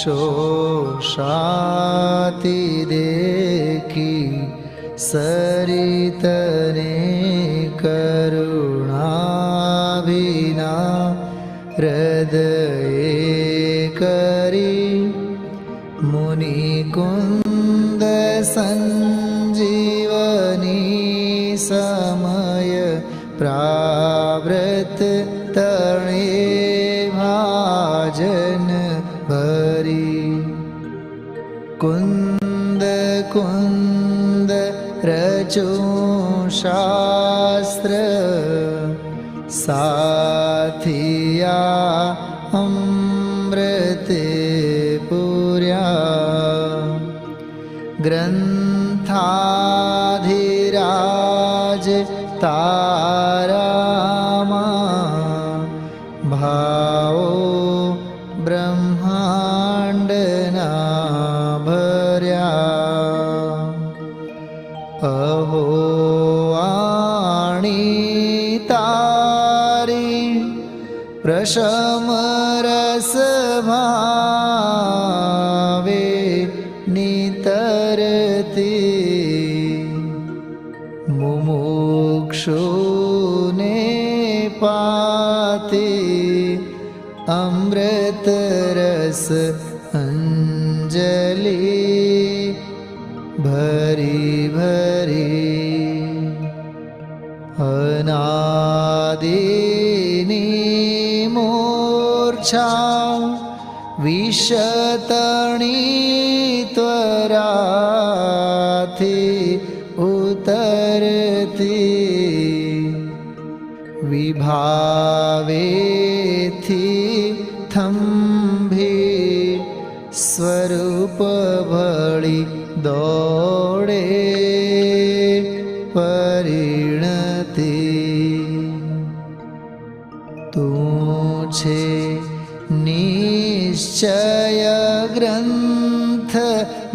शोषाति देखी सरितने करुणाभिना हृदये करी मुनिकुंद संजीवनी समय प्रावृत तणे भाजन भरी कुंद कुंद रचो शास्त्र साथिया अमृते पुर्या ग्रंथाधिराज तारामा भावो ब्रह्मांडना भर्या अहो वाणी तारी प्रशम रस भावे नितरती मुमुक्षुने पाते अमृत रस अंजलि भरी भरी अनादिनी मूर्छा विशतणी त्वराथी उतरती विभावेथी थंभी स्वरूप भळी दौड़े परिणति तू छे निश्चय ग्रंथ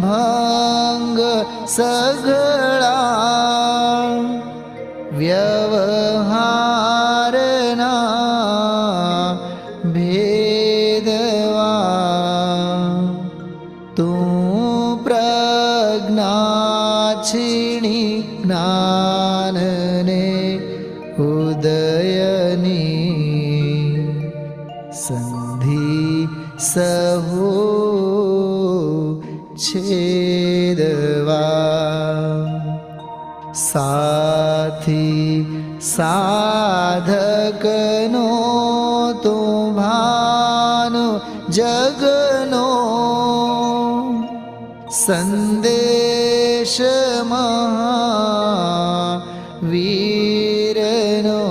भंग सगळा व्यवहारना भेदवा तू प्रज्ञा छिणी ज्ञानने उदयनी संधि सहु छेदवा साथी साधकनो तो भानु जगनो संदेश महावीरनो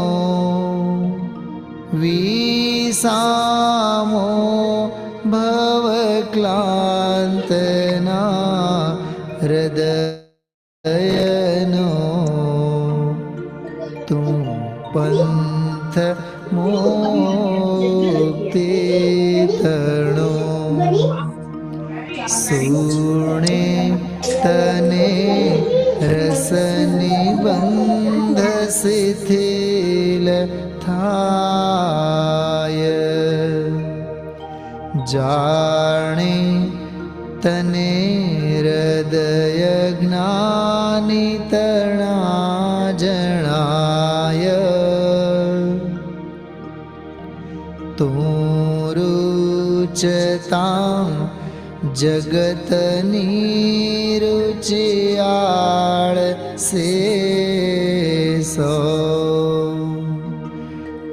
विसामो भवक्लांतना हृदयनो तू पंथ मुक्ति तरणो सुने तने रसनि बंध शिथिल थाय जाने तने हृदय ज्ञानी तणा जणाय तू रुचतां जगतनी रुचियाळ से सो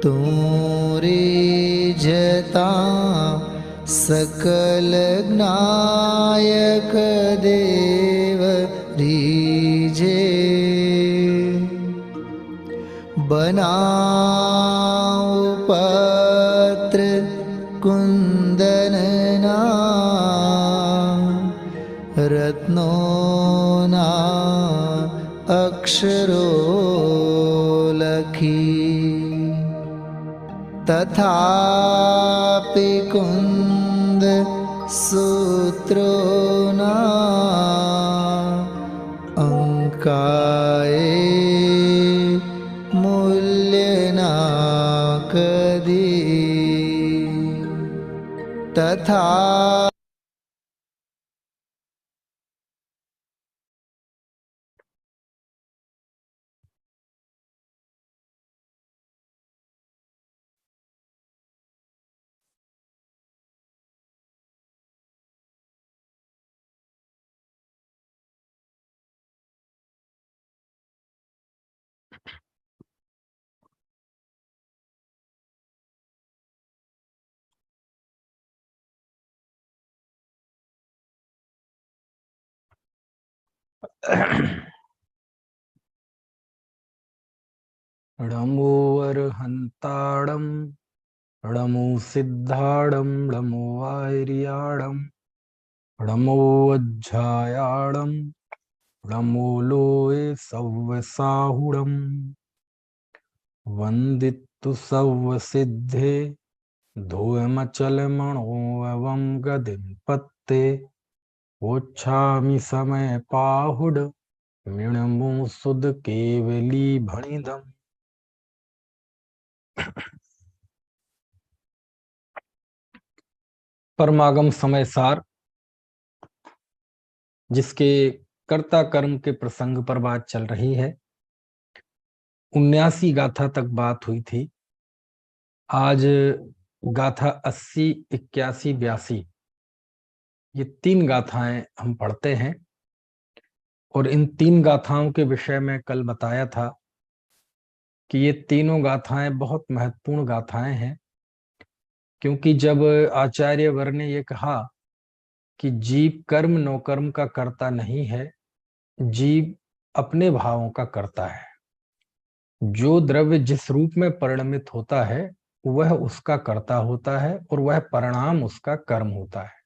तू रिझता सकल ज्ञायक देव रीझे बनाऊ पत्र कुंदनना रत्नोना अक्षरो लखी तथापि कुंद सूत्रोना अंकाए मूल्यना कदी तथा णमो अर्हन्ताणं णमो सिद्धाणं णमो आर्याणं णमो अज्जायाणं णमो लोये सव्वसाहुणम् वन्दितु सव्वसिद्धे धूमचलमणोऽवं गदिं पत्ते वोच्छामि समय पाहुड मिणमो सुद केवली भणिदम्। परमागम समय सार, जिसके कर्ता कर्म के प्रसंग पर बात चल रही है। 79 गाथा तक बात हुई थी। आज गाथा 80, 81, 82 ये 3 गाथाएं हम पढ़ते हैं। और इन 3 गाथाओं के विषय में कल बताया था कि ये तीनों गाथाएं बहुत महत्वपूर्ण गाथाएं हैं, क्योंकि जब आचार्य वर ने ये कहा कि जीव कर्म नो कर्म का कर्ता नहीं है, जीव अपने भावों का कर्ता है। जो द्रव्य जिस रूप में परिणमित होता है वह उसका कर्ता होता है और वह परिणाम उसका कर्म होता है।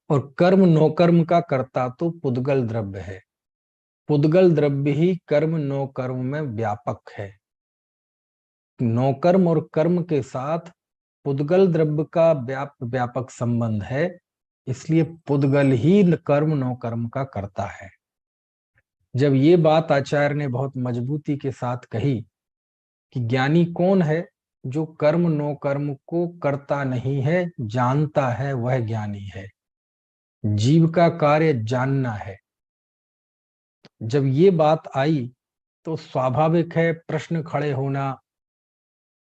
और कर्म नो कर्म का कर्ता तो पुद्गल द्रव्य है। पुद्गल द्रव्य ही कर्म नो कर्म में व्यापक है। नो कर्म और कर्म के साथ पुद्गल द्रव्य का व्यापक संबंध है, इसलिए पुद्गल ही कर्म नो कर्म का करता है। जब ये बात आचार्य ने बहुत मजबूती के साथ कही कि ज्ञानी कौन है, जो कर्म नो कर्म को करता नहीं है, जानता है, वह ज्ञानी है। जीव का कार्य जानना है। जब ये बात आई तो स्वाभाविक है प्रश्न खड़े होना,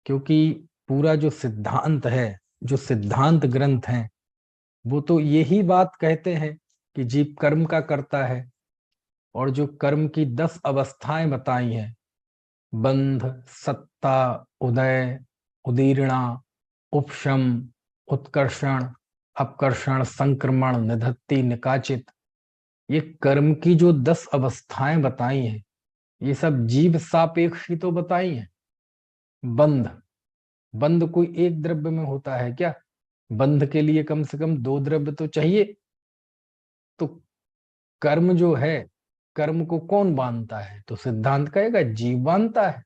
क्योंकि पूरा जो सिद्धांत है, जो सिद्धांत ग्रंथ हैं, वो तो यही बात कहते हैं कि जीव कर्म का करता है। और जो कर्म की 10 अवस्थाएं बताई हैं, बंध, सत्ता, उदय, उदीर्णा, उपशम, उत्कर्षण, अपकर्षण, संक्रमण, निधत्ति, निकाचित, ये कर्म की जो 10 अवस्थाएं बताई हैं, ये सब जीव सापेक्ष ही तो बताई हैं। बंध, बंध कोई एक द्रव्य में होता है क्या? बंध के लिए कम से कम 2 द्रव्य तो चाहिए। तो कर्म जो है, कर्म को कौन बांधता है? तो सिद्धांत कहेगा जीव बांधता है।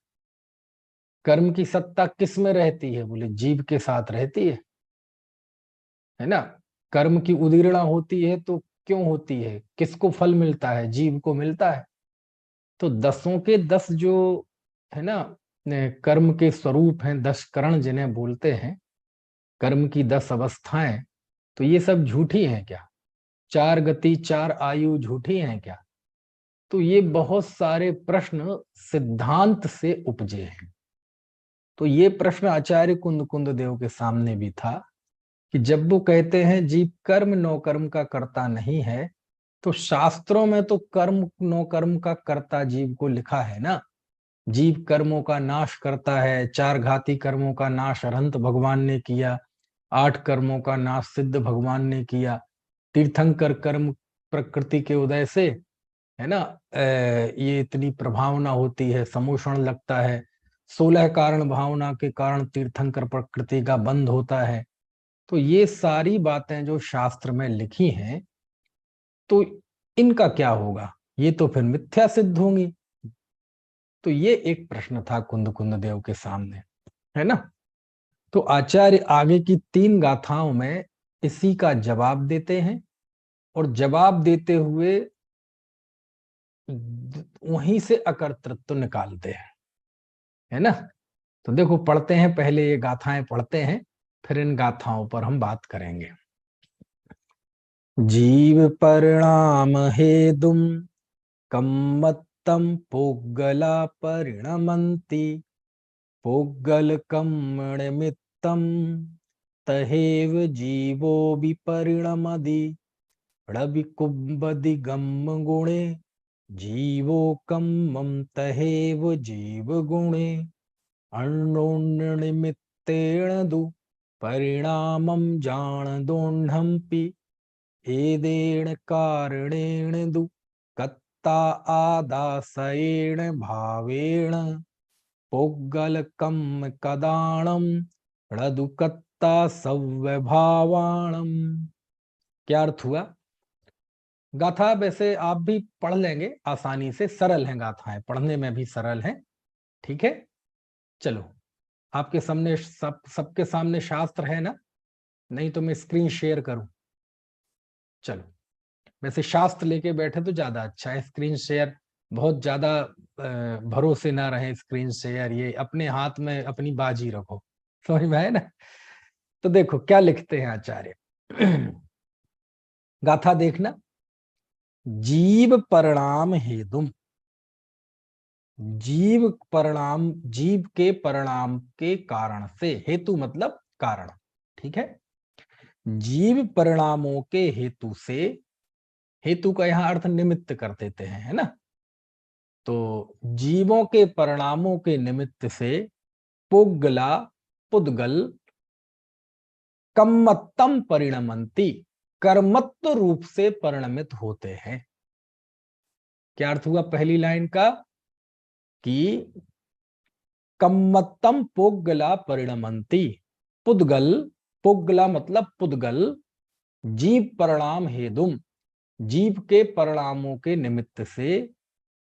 कर्म की सत्ता किस में रहती है? बोले जीव के साथ रहती है ना। कर्म की उदीर्णा होती है तो क्यों होती है? किसको फल मिलता है? जीव को मिलता है। तो 10 के 10 जो है ना कर्म के स्वरूप हैं, 10 करण जिन्हें बोलते हैं, कर्म की 10 अवस्थाएं, तो ये सब झूठी हैं क्या? 4 गति 4 आयु झूठी हैं क्या? तो ये बहुत सारे प्रश्न सिद्धांत से उपजे हैं। तो ये प्रश्न आचार्य कुंद कुंद देव के सामने भी था कि जब वो कहते हैं जीव कर्म नो कर्म का कर्ता नहीं है, तो शास्त्रों में तो कर्म नो कर्म का कर्ता जीव को लिखा है ना। जीव कर्मों का नाश करता है। 4 घाती कर्मों का नाश अरहंत भगवान ने किया, 8 कर्मों का नाश सिद्ध भगवान ने किया। तीर्थंकर कर्म प्रकृति के उदय से है ना, ये इतनी प्रभावना होती है, समोषण लगता है। 16 कारण भावना के कारण तीर्थंकर प्रकृति का बंध होता है। तो ये सारी बातें जो शास्त्र में लिखी हैं, तो इनका क्या होगा? ये तो फिर मिथ्या सिद्ध होंगी। तो ये एक प्रश्न था कुंद कुंद देव के सामने, है ना। तो आचार्य आगे की 3 गाथाओं में इसी का जवाब देते हैं, और जवाब देते हुए वहीं से अकर्तृत्व निकालते हैं, है ना। तो देखो, पढ़ते हैं, पहले ये गाथाएं पढ़ते हैं, फिर इन गाथाओं पर हम बात करेंगे। जीव परिणाम हेदुम कम्मत्तम पोगला परिणमन्ति पोगलकम निमित्तम तहेव जीवो विपरिणमदि णविकुम्भदिगम गुणे जीवो कम्मं तहेव जीव गुणे अण्णोन्निमित्तेण दु परिणामं जानदोह्नम्पि एदेण कारणेन दु आदासयेण भावेण पुग्गलकम कदाणम रदुकत्ता सव्यभावाणम। क्या अर्थ हुआ? गाथा वैसे आप भी पढ़ लेंगे आसानी से, सरल है गाथाएं, पढ़ने में भी सरल है। ठीक है, चलो आपके सामने सबके सामने शास्त्र है ना, नहीं तो मैं स्क्रीन शेयर करूं। चलो, वैसे शास्त्र लेके बैठे तो ज्यादा अच्छा है, स्क्रीन शेयर बहुत ज्यादा भरोसे ना रहे। स्क्रीन शेयर ये अपने हाथ में अपनी बाजी रखो, समझ में आए ना। तो देखो क्या लिखते हैं आचार्य। गाथा देखना। जीव परिणाम हेतुम, जीव परिणाम, जीव के परिणाम के कारण से, हेतु मतलब कारण, ठीक है। जीव परिणामों के हेतु से, हेतु का यहां अर्थ निमित्त कर देते हैं, है ना। तो जीवों के परिणामों के निमित्त से पुग्गला, पुद्गल कम्मत्तम परिणमंती, कर्मत्व रूप से परिणमित होते हैं। क्या अर्थ हुआ पहली लाइन का? कि कम्मत्तम पुग्गला परिणमंती, पुद्गल, पुग्गला मतलब पुद्गल, जीव परिणाम हेतुम, जीव के परिणामों के निमित्त से,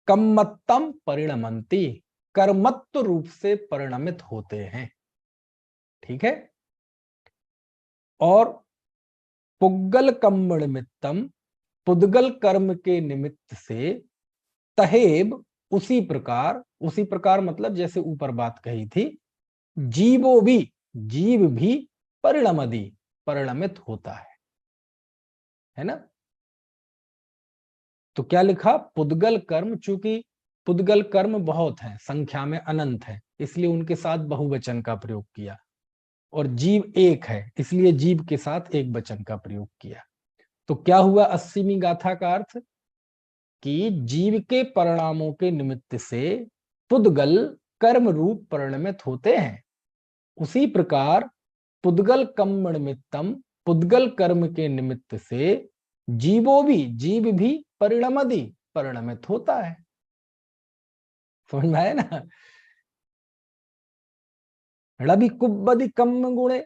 कम्मत्तम परिणमंती, कर्मत्व रूप से परिणमित होते हैं। ठीक है। और पुग्गल कर्म निमित्तम, पुद्गल कर्म के निमित्त से, तहेब उसी प्रकार, उसी प्रकार मतलब जैसे ऊपर बात कही थी, जीवो भी, जीव भी परिणमदि, परिणमित होता है ना। तो क्या लिखा? पुद्गल कर्म, चूंकि पुद्गल कर्म बहुत है, संख्या में अनंत है, इसलिए उनके साथ बहुवचन का प्रयोग किया। और जीव एक है, इसलिए जीव के साथ एक वचन का प्रयोग किया। तो क्या हुआ 80वीं गाथा का अर्थ? कि जीव के परिणामों के निमित्त से पुद्गल कर्म रूप परिणमित होते हैं, उसी प्रकार पुद्गल कर्म निमित्तम, पुद्गल कर्म के निमित्त से जीवो भी, जीव भी परिणमदि, परिणमित होता है। समझ में आया ना। रवि कुब्बदि कम गुणे,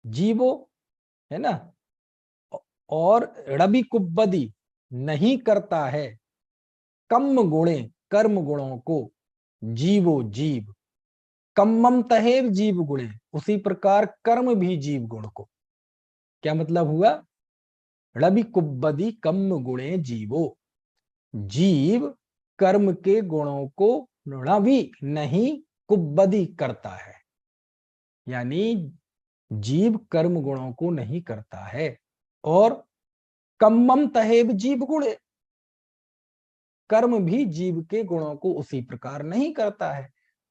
जीवो, है ना। और रवि कुब्बदि नहीं करता है, कम गुणे कर्म गुणों को, जीवो जीव, कम्मम तहेव जीव गुणे, उसी प्रकार कर्म भी जीव गुण को। क्या मतलब हुआ? रवि कुब्बदि कम गुणे जीवो, जीव कर्म के गुणों को रवि नहीं कुब्बदि करता है, यानी जीव कर्म गुणों को नहीं करता है। और कम्मम तहेव जीव गुणे, कर्म भी जीव के गुणों को उसी प्रकार नहीं करता है,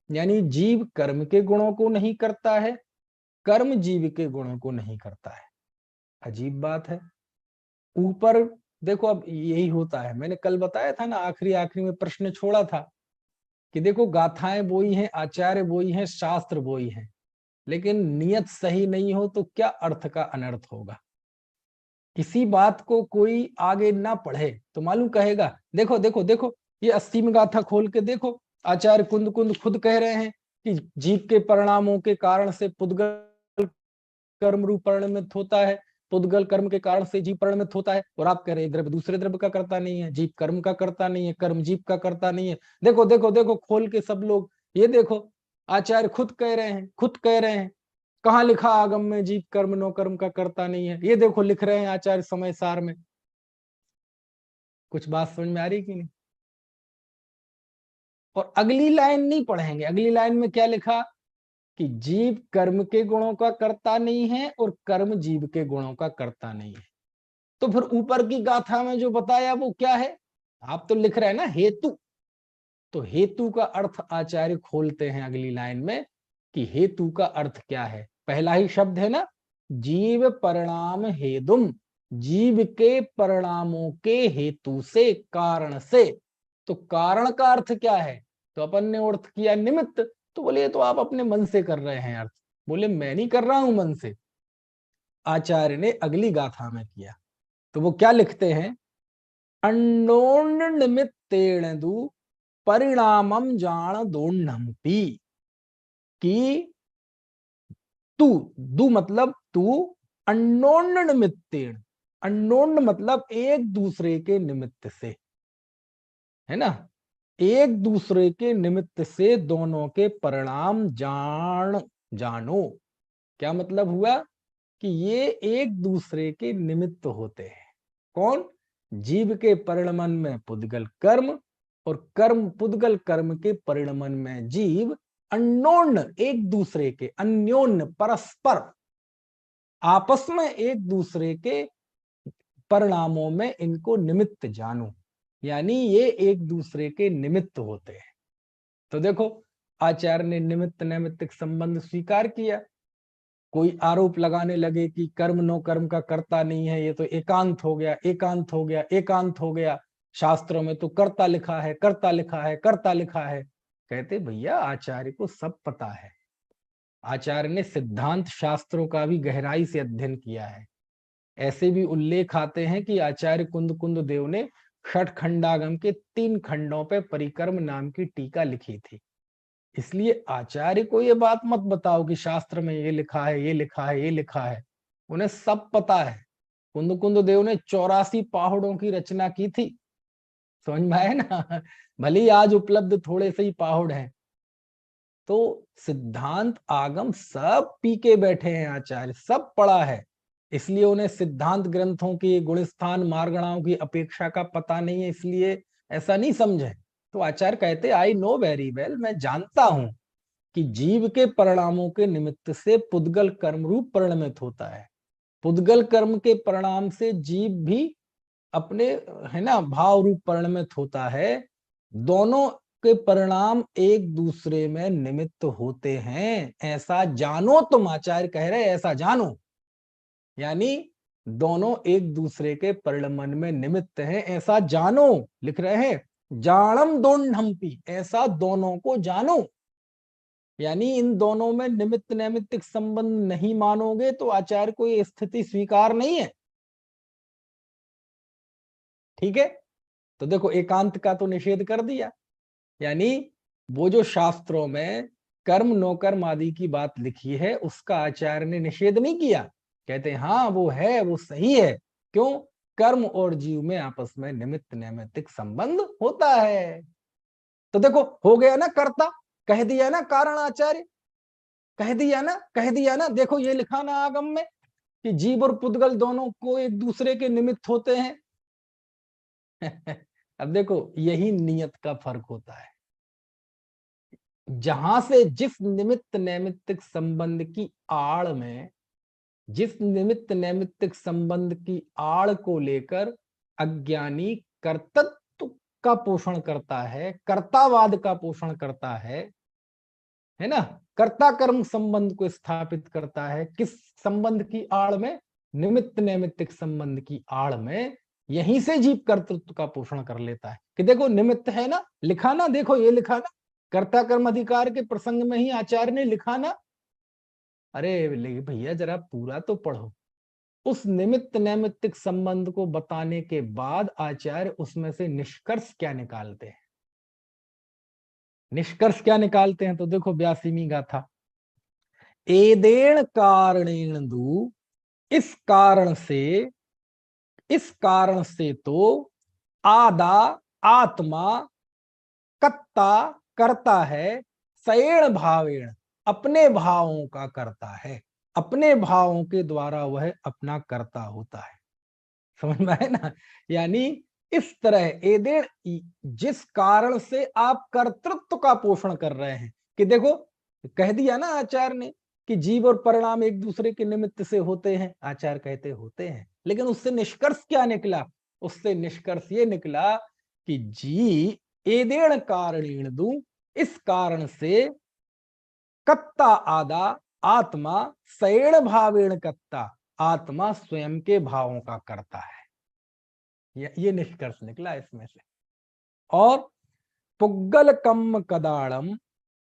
यानी जीव कर्म के गुणों को नहीं करता है, कर्म जीव के गुणों को नहीं करता है। अजीब बात है। ऊपर देखो, अब यही होता है, मैंने कल बताया था ना, आखिरी आखिरी में प्रश्न छोड़ा था कि देखो गाथाएं वही हैं, आचार्य वही हैं, शास्त्र वही हैं, लेकिन नियत सही नहीं हो तो क्या अर्थ का अनर्थ होगा। किसी बात को कोई आगे ना पढ़े तो मालूम कहेगा, देखो देखो देखो ये 80वीं गाथा खोल के देखो, आचार्य कुंद कुंद खुद कह रहे हैं कि जीव के परिणामों के कारण से पुद्गल कर्म रूप परिणमित होता है, पुद्गल कर्म के कारण से जीव परिणमित होता है। और आप कह रहे हैं द्रव्य दूसरे द्रव्य का करता नहीं है, जीव कर्म का करता नहीं है, कर्म जीव का करता नहीं है। देखो देखो देखो खोल के सब लोग, ये देखो आचार्य खुद कह रहे हैं, खुद कह रहे हैं, कहाँ लिखा आगम में जीव कर्म नो कर्म का करता नहीं है, ये देखो लिख रहे हैं आचार्य समय सार में। कुछ बात समझ में आ रही कि नहीं? और अगली लाइन नहीं पढ़ेंगे, अगली लाइन में क्या लिखा कि जीव कर्म के गुणों का करता नहीं है और कर्म जीव के गुणों का करता नहीं है। तो फिर ऊपर की गाथा में जो बताया वो क्या है? आप तो लिख रहे हैं ना हेतु, तो हेतु का अर्थ आचार्य खोलते हैं अगली लाइन में कि हेतु का अर्थ क्या है। पहला ही शब्द है ना, जीव परिणाम हेतुम, जीव के परिणामों के हेतु से, कारण से। तो कारण का अर्थ क्या है? तो अपन ने अर्थ किया निमित्त। तो बोले ये तो आप अपने मन से कर रहे हैं अर्थ। बोले मैं नहीं कर रहा हूं मन से, आचार्य ने अगली गाथा में किया। तो वो क्या लिखते हैं? अन्योन्य निमित्तेण दु परिणामम जान दोन्नम्पि। कि तू, दु मतलब तू, अन्योन्य निमित्तेण, अन्योन्य मतलब एक दूसरे के निमित्त से, है ना, एक दूसरे के निमित्त से दोनों के परिणाम जानो। क्या मतलब हुआ कि ये एक दूसरे के निमित्त होते हैं। कौन? जीव के परिणमन में पुद्गल कर्म और कर्म पुद्गल कर्म के परिणमन में जीव, अन्योन्य एक दूसरे के, अन्योन्य परस्पर आपस में एक दूसरे के परिणामों में इनको निमित्त जानो, यानी ये एक दूसरे के निमित्त होते हैं। तो देखो, आचार्य ने निमित्त नैमित्तिक संबंध स्वीकार किया। कोई आरोप लगाने लगे कि कर्म नो कर्म का कर्ता नहीं है, ये तो एकांत हो गया, एकांत हो गया, एकांत हो गया, शास्त्रों में तो कर्ता लिखा है, कर्ता लिखा है, कर्ता लिखा है। कहते भैया आचार्य को सब पता है, आचार्य ने सिद्धांत शास्त्रों का भी गहराई से अध्ययन किया है। ऐसे भी उल्लेख आते हैं कि आचार्य कुंद कुंद देव ने षट खंडागम के 3 खंडों पे परिक्रम नाम की टीका लिखी थी। इसलिए आचार्य को ये बात मत बताओ कि शास्त्र में ये लिखा है, ये लिखा है, ये लिखा है। उन्हें सब पता है। कुंद कुंद देव ने 84 पहाड़ों की रचना की थी। समझ में आया ना? भले ही आज उपलब्ध थोड़े से ही पहाड़ हैं, तो सिद्धांत आगम सब पी के बैठे हैं आचार्य, सब पढ़ा है। इसलिए उन्हें सिद्धांत ग्रंथों की, गुणस्थान मार्गणाओं की अपेक्षा का पता नहीं है, इसलिए ऐसा नहीं समझे। तो आचार्य कहते आई नो वेरी वेल, मैं जानता हूं कि जीव के परिणामों के निमित्त से पुद्गल कर्म रूप परिणमित होता है। पुद्गल कर्म के परिणाम से जीव भी अपने, है ना, भाव रूप परिणमित होता है। दोनों के परिणाम एक दूसरे में निमित्त होते हैं, ऐसा जानो। तुम आचार्य कह रहे ऐसा जानो, यानी दोनों एक दूसरे के परिणमन में निमित्त हैं, ऐसा जानो। लिख रहे हैं जानम दोन्नम्पि, ऐसा दोनों को जानो। यानी इन दोनों में निमित्त नैमित्तिक संबंध नहीं मानोगे तो आचार्य को ये स्थिति स्वीकार नहीं है। ठीक है, तो देखो एकांत का तो निषेध कर दिया, यानी वो जो शास्त्रों में कर्म नो कर्म आदि की बात लिखी है उसका आचार्य ने निषेध नहीं किया। कहते हैं हाँ वो है, वो सही है। क्यों? कर्म और जीव में आपस में निमित्त नैमित्तिक संबंध होता है। तो देखो हो गया ना कर्ता, कह दिया ना कारण आचार्य, कह दिया ना, कह दिया ना। देखो ये लिखा ना आगम में कि जीव और पुद्गल दोनों को एक दूसरे के निमित्त होते हैं। अब देखो यही नियत का फर्क होता है। जहां से जिस निमित्त नैमित्तिक संबंध की आड़ में, जिस निमित्त नैमित्तिक संबंध की आड़ को लेकर अज्ञानी कर्तृत्व का पोषण करता है, कर्तावाद का पोषण करता है ना, कर्ता कर्म संबंध को स्थापित करता है। किस संबंध की आड़ में? निमित्त नैमित्तिक संबंध की आड़ में। यहीं से जीव कर्तृत्व का पोषण कर लेता है कि देखो निमित्त है ना, लिखा ना, देखो ये लिखा ना, कर्ता कर्म अधिकार के प्रसंग में ही आचार्य ने लिखा ना। अरे भैया जरा पूरा तो पढ़ो। उस निमित्त नैमित्तिक संबंध को बताने के बाद आचार्य उसमें से निष्कर्ष क्या निकालते हैं? निष्कर्ष क्या निकालते हैं? तो देखो 82वीं गाथा, एदेण कारणेन दु, इस कारण से, इस कारण से तो आदा आत्मा कत्ता करता है, सएण भावेण अपने भावों का करता है, अपने भावों के द्वारा वह अपना कर्ता होता है। समझ में आए ना? यानी इस तरह एदेण, जिस कारण से आप कर्तृत्व का पोषण कर रहे हैं, कि देखो कह दिया ना आचार्य ने कि जीव और परिणाम एक दूसरे के निमित्त से होते हैं। आचार्य कहते होते हैं, लेकिन उससे निष्कर्ष क्या निकला? उससे निष्कर्ष ये निकला कि जी एदेण कारणेन दु, इस कारण से कत्ता आदा आत्मा सएण भावेण कत्ता, आत्मा स्वयं के भावों का करता है। ये निष्कर्ष निकला इसमें से। और पुग्गल कम कदाड़म,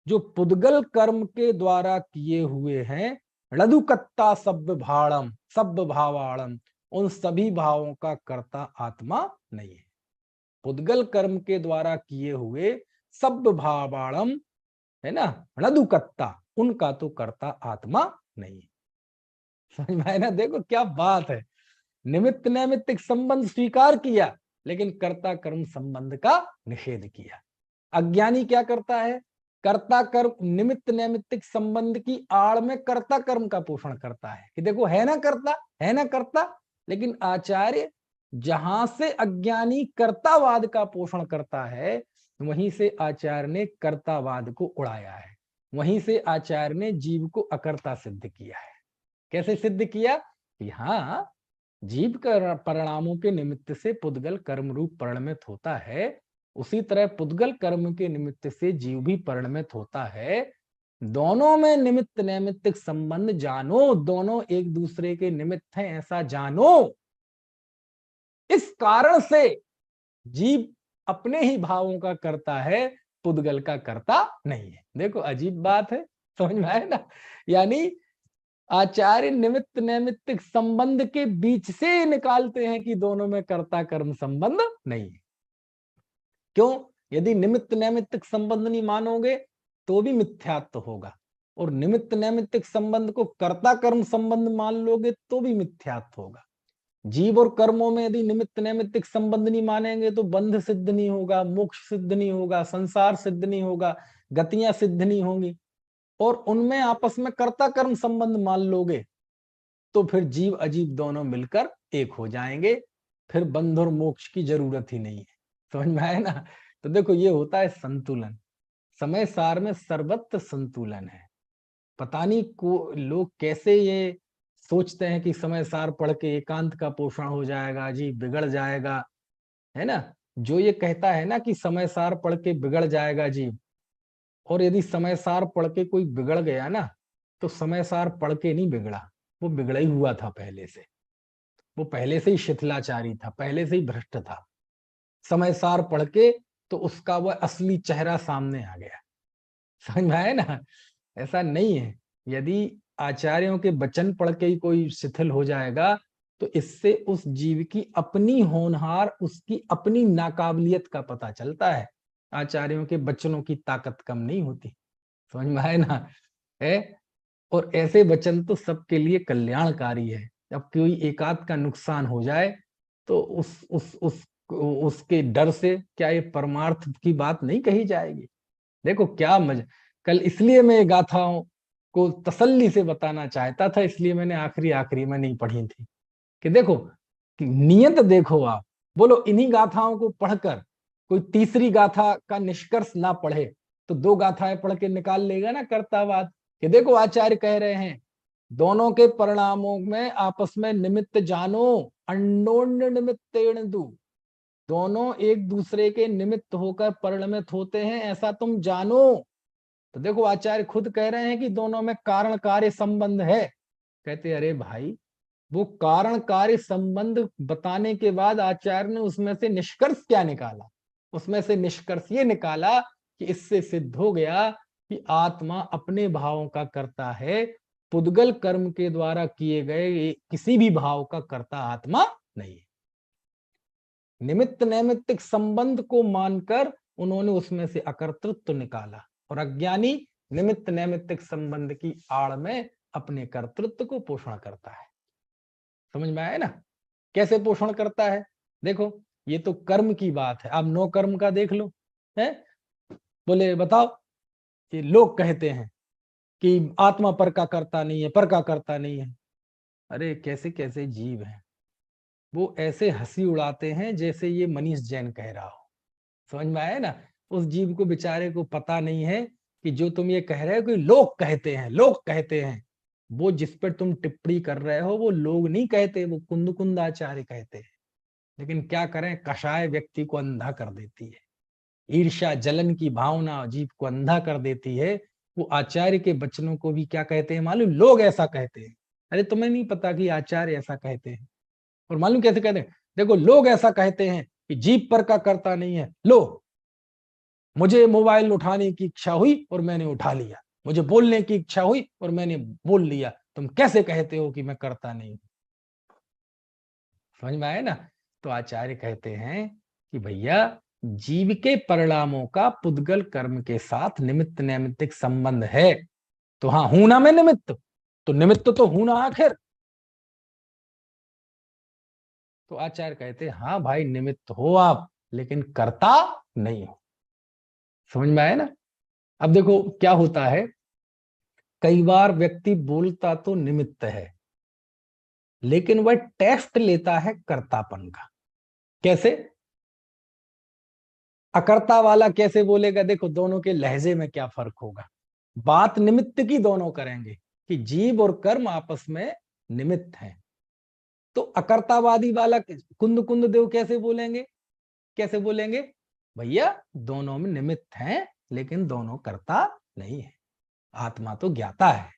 जो पुद्गल कर्म के द्वारा किए हुए हैं, लदुकत्ता सब भाड़म सब भावाड़म, उन सभी भावों का कर्ता आत्मा नहीं है। पुद्गल कर्म के द्वारा किए हुए सब भावाणम, है ना, णदुकत्ता, उनका तो कर्ता आत्मा नहीं है। समझ में आया ना? देखो क्या बात है, निमित्त नैमित्तिक संबंध स्वीकार किया लेकिन कर्ता कर्म संबंध का निषेध किया। अज्ञानी क्या करता है, कर्ता कर्म निमित्त नैमित्तिक संबंध की आड़ में कर्ता कर्म का पोषण करता है कि देखो है ना कर्ता, है ना कर्ता। लेकिन आचार्य जहां से अज्ञानी कर्तावाद का पोषण करता है, वहीं से आचार्य ने कर्तावाद को उड़ाया है, वहीं से आचार्य ने जीव को अकर्ता सिद्ध किया है। कैसे सिद्ध किया कि हाँ, जीव का परिणामों के निमित्त से पुद्गल कर्म रूप परिणमित होता है, उसी तरह पुद्गल कर्म के निमित्त से जीव भी परिणमित होता है। दोनों में निमित्त नैमित्तिक संबंध जानो, दोनों एक दूसरे के निमित्त हैं ऐसा जानो। इस कारण से जीव अपने ही भावों का करता है, पुद्गल का करता नहीं है। देखो अजीब बात है, समझ में आए ना? यानी आचार्य निमित्त नैमित्तिक संबंध के बीच से निकालते हैं कि दोनों में कर्ता कर्म संबंध नहीं है। क्यों? यदि निमित्त नैमित्तिक संबंध नहीं मानोगे तो भी मिथ्यात्व होगा, और निमित्त नैमित्तिक संबंध को कर्ता कर्म संबंध मान लोगे तो भी मिथ्यात्व होगा। जीव और कर्मों में यदि निमित्त नैमित्तिक संबंध नहीं मानेंगे तो बंध सिद्ध नहीं होगा, मोक्ष सिद्ध नहीं होगा, संसार सिद्ध नहीं होगा, गतियां सिद्ध नहीं होंगी। और उनमें आपस में कर्ता कर्म संबंध मान लोगे तो फिर जीव अजीब दोनों मिलकर एक हो जाएंगे, फिर बंध और मोक्ष की जरूरत ही नहीं है। समझ में आया ना? तो देखो ये होता है संतुलन। समय सार में सर्वत्र संतुलन है। पता नहीं को लोग कैसे ये सोचते हैं कि समय सार पढ़ के एकांत का पोषण हो जाएगा, जी बिगड़ जाएगा, है ना? जो ये कहता है ना कि समय सार पढ़ के बिगड़ जाएगा जी, और यदि समय सार पढ़ के कोई बिगड़ गया ना, तो समय सार पढ़ के नहीं बिगड़ा, वो बिगड़ा ही हुआ था पहले से। वो पहले से ही शिथिलाचारी था, पहले से ही भ्रष्ट था। समय सार पढ़ के तो उसका वह असली चेहरा सामने आ गया। समझ में आया ना? ऐसा नहीं है। यदि आचार्यों के वचन पढ़ के ही कोई शिथिल हो जाएगा तो इससे उस जीव की अपनी होनहार, उसकी अपनी नाकाबिलियत का पता चलता है। आचार्यों के वचनों की ताकत कम नहीं होती। समझ में आए ना? है। और ऐसे वचन तो सबके लिए कल्याणकारी है। जब कोई एकाध का नुकसान हो जाए तो उस उसके डर से क्या ये परमार्थ की बात नहीं कही जाएगी? देखो क्या मजा। कल इसलिए मैं गाथाओं को तसल्ली से बताना चाहता था, इसलिए मैंने आखिरी आखिरी में नहीं पढ़ी थी कि देखो कि नियत देखो आप। बोलो इन्हीं गाथाओं को पढ़कर कोई तीसरी गाथा का निष्कर्ष ना पढ़े तो दो गाथाएं पढ़ के निकाल लेगा ना कर्तावाद। कि देखो आचार्य कह रहे हैं दोनों के परिणामों में आपस में निमित्त जानो, अन्योन्य निमित्तेन दु, दोनों एक दूसरे के निमित्त होकर परिणमित होते हैं ऐसा तुम जानो। तो देखो आचार्य खुद कह रहे हैं कि दोनों में कारण कार्य संबंध है। कहते अरे भाई, वो कारण कार्य संबंध बताने के बाद आचार्य ने उसमें से निष्कर्ष क्या निकाला? उसमें से निष्कर्ष ये निकाला कि इससे सिद्ध हो गया कि आत्मा अपने भावों का करता है, पुद्गल कर्म के द्वारा किए गए किसी भी भाव का कर्ता आत्मा नहीं है। निमित्त नैमित्तिक संबंध को मानकर उन्होंने उसमें से अकर्तृत्व निकाला, और अज्ञानी निमित्त नैमित्तिक संबंध की आड़ में अपने कर्तृत्व को पोषण करता है। समझ में आया ना? कैसे पोषण करता है? देखो ये तो कर्म की बात है, अब नो कर्म का देख लो। है बोले बताओ, ये लोग कहते हैं कि आत्मा पर का करता नहीं है, पर का करता नहीं है। अरे कैसे कैसे जीव हैं, वो ऐसे हंसी उड़ाते हैं जैसे ये मनीष जैन कह रहा हो। समझ में आया ना? उस जीव को बेचारे को पता नहीं है कि जो तुम ये कह रहे हो कि लोग कहते हैं, लोग कहते हैं, वो जिस पर तुम टिप्पणी कर रहे हो वो लोग नहीं कहते, वो कुंद कुंदाचार्य कहते हैं। लेकिन क्या करें, कषाय व्यक्ति को अंधा कर देती है, ईर्ष्या जलन की भावना जीव को अंधा कर देती है। वो आचार्य के वचनों को भी क्या कहते हैं मालूम? लोग ऐसा कहते हैं। अरे तुम्हें नहीं पता कि आचार्य ऐसा कहते हैं? और मालूम कैसे कहते हैं? देखो लोग ऐसा कहते हैं कि जीव पर का करता नहीं है। लो, मुझे मोबाइल उठाने की इच्छा हुई और मैंने उठा लिया, मुझे बोलने की इच्छा हुई और मैंने बोल लिया, तुम कैसे कहते हो कि मैं करता नहीं? समझ में आया ना? तो आचार्य कहते हैं कि भैया जीव के परिणामों का पुद्गल कर्म के साथ निमित्त नैमित्तिक संबंध है। तो हाँ, हूं ना मैं निमित्त, तो निमित्त तो हूं ना आखिर। तो आचार्य कहते हाँ भाई, निमित्त हो आप, लेकिन कर्ता नहीं हो। समझ में आया ना? अब देखो क्या होता है, कई बार व्यक्ति बोलता तो निमित्त है, लेकिन वह टेस्ट लेता है कर्तापन का। कैसे? अकर्ता वाला कैसे बोलेगा? देखो दोनों के लहजे में क्या फर्क होगा। बात निमित्त की दोनों करेंगे कि जीव और कर्म आपस में निमित्त हैं। तो अकर्तावादी वाला कुंद कुंद देव कैसे बोलेंगे? कैसे बोलेंगे? भैया दोनों में निमित्त हैं, लेकिन दोनों कर्ता नहीं है, आत्मा तो ज्ञाता है।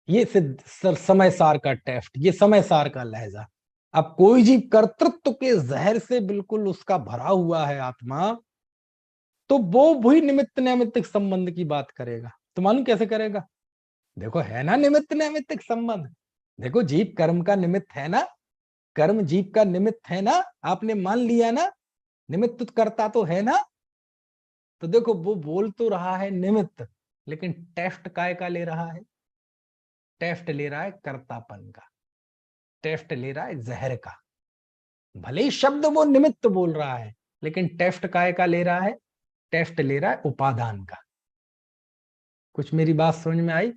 ये सिद्ध समय सार का टेस्ट, ये समय सार का लहजा। अब कोई जीव कर्तृत्व के जहर से बिल्कुल उसका भरा हुआ है आत्मा, तो वो भी निमित्त नैमित्तिक संबंध की बात करेगा। तो मालूम कैसे करेगा? देखो है ना निमित्त नैमित्तिक संबंध, देखो जीव कर्म का निमित्त है ना, कर्म जीव का निमित्त है ना, आपने मान लिया ना, निमित्त करता तो है ना। तो देखो वो बोल तो रहा है निमित्त, लेकिन टेस्ट काय का ले रहा है? टेस्ट ले रहा है कर्तापन का, टेस्ट ले रहा है जहर का। भले ही शब्द वो निमित्त बोल रहा है, लेकिन टेस्ट काय का ले रहा है? टेस्ट ले रहा है उपादान का। कुछ मेरी बात समझ में आई?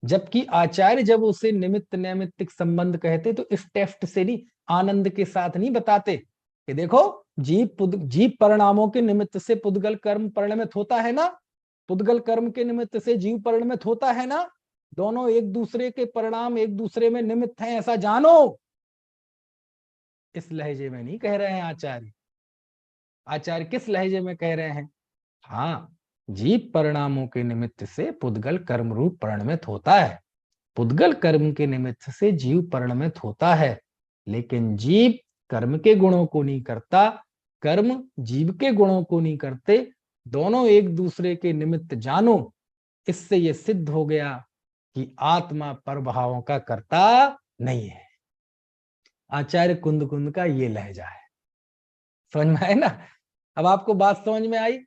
जबकि आचार्य जब उसे निमित्त नैमित्तिक संबंध कहते तो इस टेस्ट से नहीं, आनंद के साथ नहीं बताते कि देखो जीव परिणामों के निमित्त से पुद्गल कर्म परिणमित होता है ना, पुद्गल कर्म के निमित्त से जीव परिणमित होता है ना, दोनों एक दूसरे के परिणाम एक दूसरे में निमित्त हैं, ऐसा जानो। इस लहजे में नहीं कह रहे हैं आचार्य। आचार्य किस लहजे में कह रहे हैं? हाँ, जीव परिणामों के निमित्त से पुद्गल कर्म रूप परिणमित होता है, पुद्गल कर्म के निमित्त से जीव परिणमित होता है, लेकिन जीव कर्म के गुणों को नहीं करता, कर्म जीव के गुणों को नहीं करते, दोनों एक दूसरे के निमित्त जानो। इससे यह सिद्ध हो गया कि आत्मा परभावों का कर्ता नहीं है। आचार्य कुंद कुंद का ये लहजा है। समझ में आए ना? अब आपको बात समझ में आई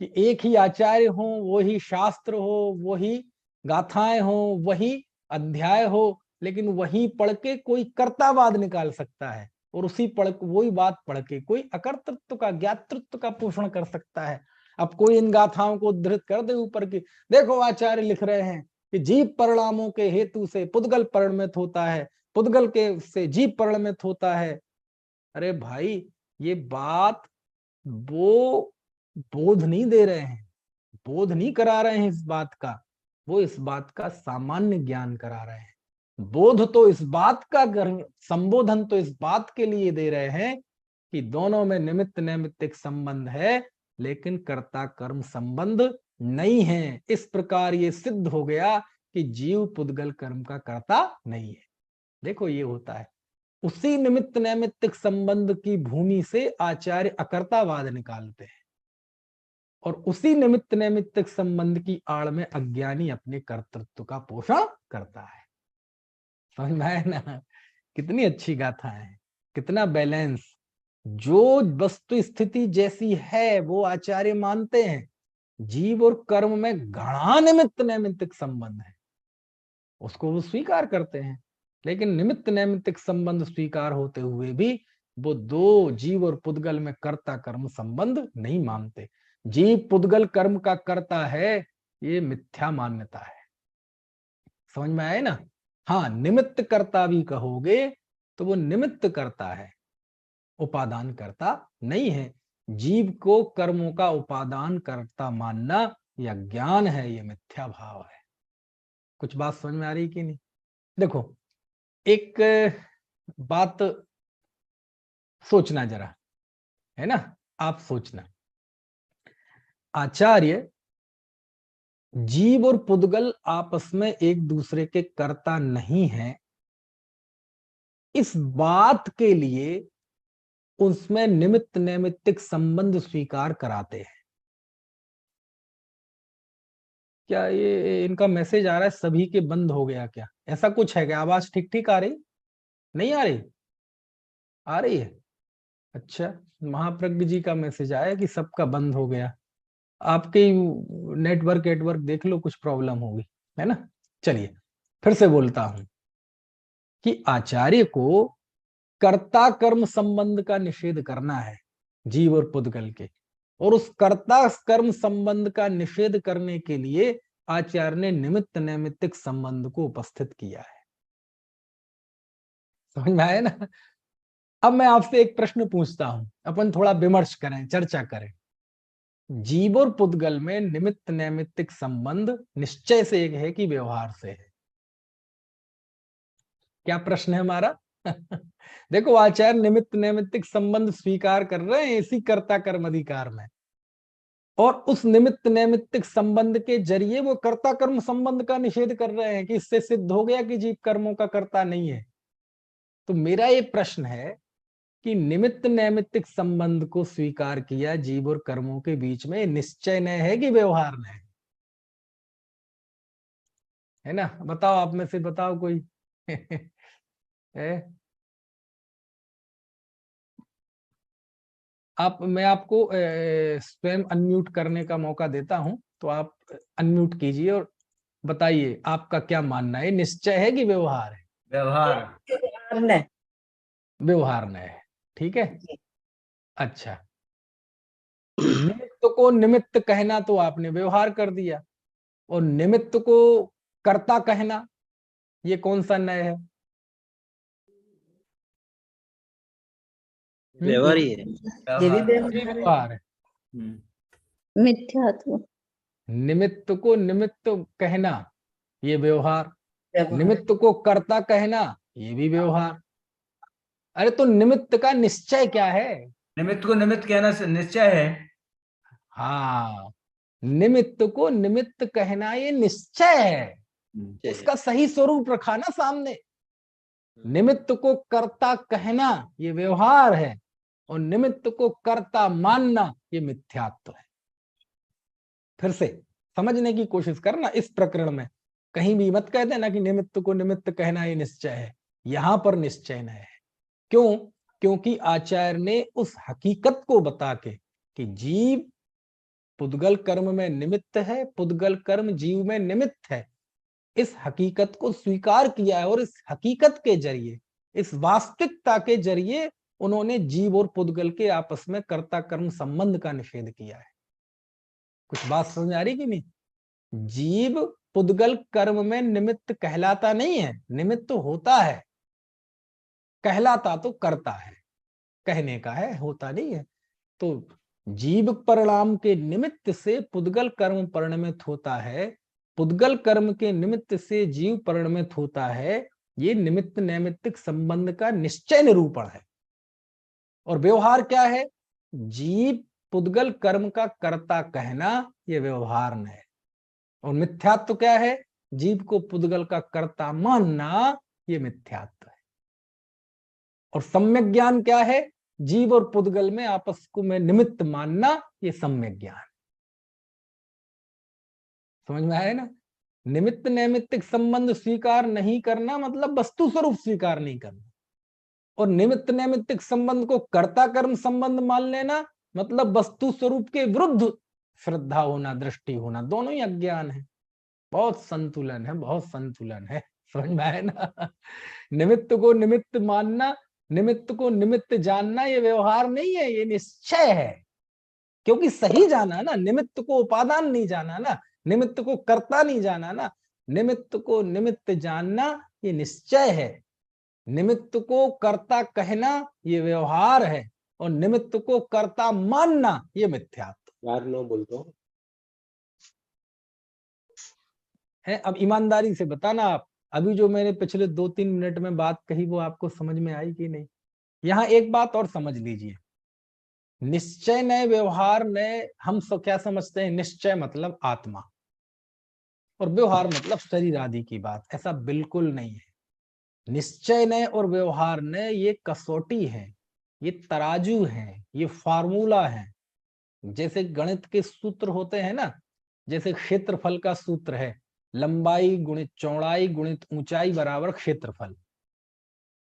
कि एक ही आचार्य हो, वही शास्त्र हो, वही गाथाएं हो, वही अध्याय हो, लेकिन वही पढ़ के कोई कर्तावाद निकाल सकता है, और उसी वही बात पढ़ के कोई अकर्तृत्व का ज्ञातृत्व का पोषण कर सकता है। अब कोई इन गाथाओं को उद्धृत कर दे ऊपर की, देखो आचार्य लिख रहे हैं कि जीव परिणामों के हेतु से पुद्गल परिणमित होता है, पुद्गल के से जीव परिणमित होता है। अरे भाई, ये बात वो बोध नहीं दे रहे हैं, बोध नहीं करा रहे हैं इस बात का, वो इस बात का सामान्य ज्ञान करा रहे हैं। बोध तो इस बात का, संबोधन तो इस बात के लिए दे रहे हैं कि दोनों में निमित्त नैमित्तिक संबंध है, लेकिन कर्ता कर्म संबंध नहीं है। इस प्रकार ये सिद्ध हो गया कि जीव पुद्गल कर्म का कर्ता नहीं है। देखो ये होता है, उसी निमित्त नैमित्तिक संबंध की भूमि से आचार्य अकर्तावाद निकालते हैं, और उसी निमित्त नैमित्तिक संबंध की आड़ में अज्ञानी अपने कर्तृत्व का पोषण करता है। समझ में आया ना? कितनी अच्छी गाथा है, कितना बैलेंस। जो वस्तु स्थिति जैसी है वो आचार्य मानते हैं, जीव और कर्म में घना निमित्त नैमित्तिक संबंध है, उसको वो स्वीकार करते हैं। लेकिन निमित्त नैमित्तिक संबंध स्वीकार होते हुए भी वो दो जीव और पुद्गल में कर्ता कर्म संबंध नहीं मानते। जीव पुद्गल कर्म का कर्ता है, ये मिथ्या मान्यता है। समझ में आए ना? हाँ, निमित्त कर्ता भी कहोगे तो वो निमित्त करता है, उपादान करता नहीं है। जीव को कर्मों का उपादान करता मानना यह ज्ञान है, यह मिथ्या भाव है। कुछ बात समझ में आ रही कि नहीं? देखो एक बात सोचना जरा, है ना, आप सोचना, आचार्य जीव और पुद्गल आपस में एक दूसरे के कर्ता नहीं है, इस बात के लिए उसमें निमित्त नैमित्तिक संबंध स्वीकार कराते हैं। क्या ये इनका मैसेज आ रहा है सभी के बंद हो गया क्या? ऐसा कुछ है क्या? आवाज ठीक ठीक आ रही? नहीं आ रही? आ रही है? अच्छा, महाप्रज्ञ जी का मैसेज आया कि सबका बंद हो गया। आपके नेटवर्क देख लो, कुछ प्रॉब्लम होगी, है ना। चलिए फिर से बोलता हूं कि आचार्य को कर्ता कर्म संबंध का निषेध करना है जीव और पुद्गल के, और उस कर्ता कर्म संबंध का निषेध करने के लिए आचार्य ने निमित्त नैमित्तिक संबंध को उपस्थित किया है। समझ में आया ना। अब मैं आपसे एक प्रश्न पूछता हूं, अपन थोड़ा विमर्श करें, चर्चा करें। जीव और पुद्गल में निमित्त नैमित्तिक संबंध निश्चय से एक है कि व्यवहार से है? क्या प्रश्न है हमारा? देखो, आचार्य निमित्त नैमित्तिक संबंध स्वीकार कर रहे हैं इसी कर्ता कर्म अधिकार में, और उस निमित्त नैमित्तिक संबंध के जरिए वो कर्ता कर्म संबंध का निषेध कर रहे हैं कि इससे सिद्ध हो गया कि जीव कर्मों का कर्ता नहीं है। तो मेरा ये प्रश्न है कि निमित्त नैमित्तिक संबंध को स्वीकार किया जीव और कर्मों के बीच में, निश्चय न है कि व्यवहार न है ना। बताओ, आप में से बताओ कोई। है? मैं आपको स्वयं अनम्यूट करने का मौका देता हूं, तो आप अनम्यूट कीजिए और बताइए आपका क्या मानना है, निश्चय है कि व्यवहार है? व्यवहार। व्यवहार न है, ठीक है। अच्छा, निमित्त को निमित्त कहना तो आपने व्यवहार कर दिया, और निमित्त को कर्ता कहना ये कौन सा नय है? व्यवहार ही है। ये भी ये व्यवहार है। व्यवहार है। मिथ्यात्व। निमित्त को निमित्त कहना ये व्यवहार, व्यवहार निमित्त को कर्ता कहना ये भी व्यवहार। अरे तो निमित्त का निश्चय क्या है? निमित्त को निमित्त कहना से निश्चय है। हाँ, निमित्त को निमित्त कहना ये निश्चय है, उसका सही स्वरूप रखा ना सामने। निमित्त को कर्ता कहना ये व्यवहार है, और निमित्त को कर्ता मानना ये मिथ्यात्व है। फिर से समझने की कोशिश करना, इस प्रकरण में कहीं भी मत कह देना कि निमित्त को निमित्त कहना ये निश्चय है। यहां पर निश्चय न है। क्यों? क्योंकि आचार्य ने उस हकीकत को बता के कि जीव पुद्गल कर्म में निमित्त है, पुद्गल कर्म जीव में निमित्त है, इस हकीकत को स्वीकार किया है, और इस हकीकत के जरिए, इस वास्तविकता के जरिए उन्होंने जीव और पुद्गल के आपस में कर्ता कर्म संबंध का निषेध किया है। कुछ बात समझ आ रही कि नहीं? जीव पुद्गल कर्म में निमित्त कहलाता नहीं है, निमित्त तो होता है, कहलाता तो करता है, कहने का है, होता नहीं है। तो जीव परिणाम के निमित्त से पुद्गल कर्म परिणमित होता है, पुद्गल कर्म के निमित्त से जीव परिणमित होता है। ये निमित्त नैमित्तिक संबंध का निश्चय निरूपण है। और व्यवहार क्या है? जीव पुद्गल कर्म का कर्ता कहना ये व्यवहार न है। और मिथ्यात्व क्या है? जीव को पुद्गल का कर्ता मानना ये मिथ्यात्व है। और सम्यक ज्ञान क्या है? जीव और पुद्गल में आपस को में निमित्त मानना ये सम्यक ज्ञान। समझ में आया ना? निमित्त नैमित्तिक संबंध स्वीकार नहीं करना मतलब वस्तु स्वरूप स्वीकार नहीं करना, और निमित्त नैमित्तिक संबंध को कर्ता कर्म संबंध मान लेना मतलब वस्तु स्वरूप के विरुद्ध श्रद्धा होना, दृष्टि होना। दोनों ही अज्ञान है। बहुत संतुलन है, बहुत संतुलन है। समझ में आया ना? निमित्त को निमित्त मानना, निमित्त को निमित्त जानना ये व्यवहार नहीं है, ये निश्चय है। क्योंकि सही जाना ना, निमित्त को उपादान नहीं जाना ना, निमित्त को कर्ता नहीं जाना ना, निमित्त को निमित्त जानना ये निश्चय है। निमित्त को कर्ता कहना ये व्यवहार है, और निमित्त को कर्ता मानना ये मिथ्यात्व यार नो बोलतो है। अब ईमानदारी से बताना, आप अभी जो मैंने पिछले 2-3 मिनट में बात कही वो आपको समझ में आई कि नहीं? यहां एक बात और समझ लीजिए, निश्चय नए व्यवहार नए हम सब क्या समझते हैं? निश्चय मतलब आत्मा, और व्यवहार मतलब शरीर आदि की बात। ऐसा बिल्कुल नहीं है। निश्चय नए और व्यवहार नए ये कसौटी है, ये तराजू है, ये फार्मूला है। जैसे गणित के सूत्र होते हैं ना, जैसे क्षेत्रफल का सूत्र है, लंबाई गुणित चौड़ाई गुणित ऊंचाई बराबर क्षेत्रफल।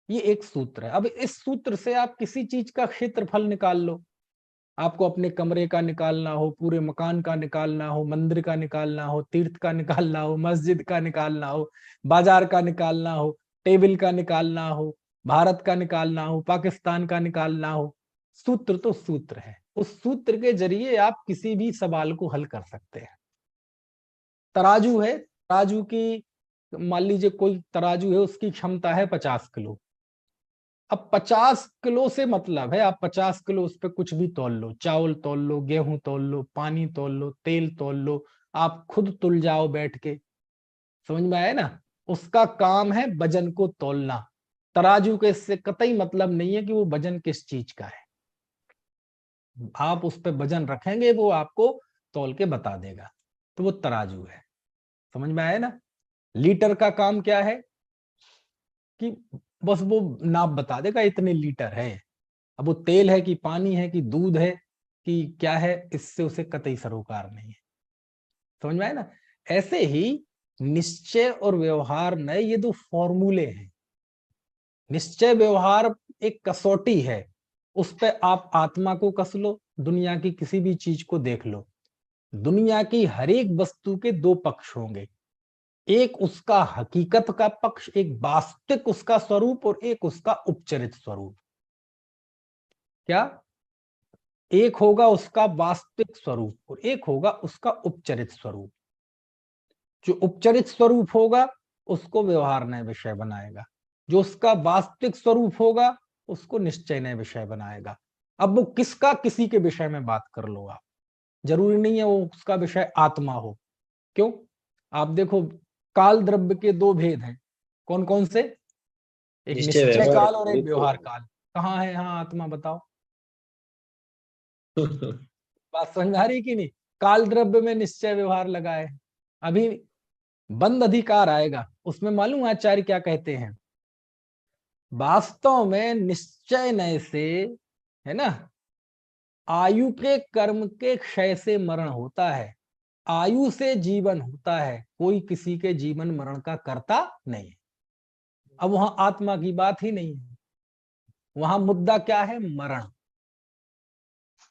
ये एक सूत्र है। अब इस सूत्र से आप किसी चीज का क्षेत्रफल निकाल लो। आपको अपने कमरे का निकालना हो, पूरे मकान का निकालना हो, मंदिर का निकालना हो, तीर्थ का निकालना हो, मस्जिद का निकालना हो, बाजार का निकालना हो, टेबल का निकालना हो, भारत का निकालना हो, पाकिस्तान का निकालना हो, सूत्र तो सूत्र है। उस सूत्र के जरिए आप किसी भी सवाल को हल कर सकते हैं। तराजू है, तराजू की मान लीजिए कोई तराजू है, उसकी क्षमता है 50 किलो। अब 50 किलो से मतलब है आप 50 किलो उस पर कुछ भी तौल लो, चावल तौल लो, गेहूं तौल लो, पानी तौल लो, तेल तौल लो, आप खुद तुल जाओ बैठ के। समझ में आया ना? उसका काम है वजन को तौलना। तराजू के इससे कतई मतलब नहीं है कि वो वजन किस चीज का है। आप उस पर वजन रखेंगे, वो आपको तौल के बता देगा, तो वो तराजू है। समझ में आया ना? लीटर का काम क्या है कि बस वो नाप बता देगा इतने लीटर है। अब वो तेल है कि पानी है कि दूध है कि क्या है, इससे उसे कतई सरोकार नहीं है। समझ में आया ना? ऐसे ही निश्चय और व्यवहार में ये दो फॉर्मूले हैं। निश्चय व्यवहार एक कसौटी है, उस पर आप आत्मा को कस लो, दुनिया की किसी भी चीज को देख लो। दुनिया की हर एक वस्तु के दो पक्ष होंगे, एक उसका हकीकत का पक्ष, एक वास्तविक उसका स्वरूप, और एक उसका उपचरित स्वरूप। क्या? एक होगा उसका वास्तविक स्वरूप और एक होगा उसका उपचरित स्वरूप। जो उपचरित स्वरूप होगा उसको व्यवहार नय विषय बनाएगा, जो उसका वास्तविक स्वरूप होगा उसको निश्चय नय विषय बनाएगा। अब वो किसका किसी के विषय में बात कर लो आप, जरूरी नहीं है वो उसका विषय आत्मा हो। क्यों? आप देखो, काल द्रव्य के दो भेद हैं, कौन कौन से? एक निश्चय निश्चय व्यवहार काल और एक व्यवहार काल। कहाँ है? हाँ, आत्मा बताओ। बात समझ आ रही कि नहीं? काल द्रव्य में निश्चय व्यवहार लगा है। अभी बंद अधिकार आएगा, उसमें मालूम आचार्य क्या कहते हैं? वास्तव में निश्चय नय से, है ना, आयु के कर्म के क्षय से मरण होता है, आयु से जीवन होता है, कोई किसी के जीवन मरण का करता नहीं है। अब वहां आत्मा की बात ही नहीं है, वहां मुद्दा क्या है? मरण।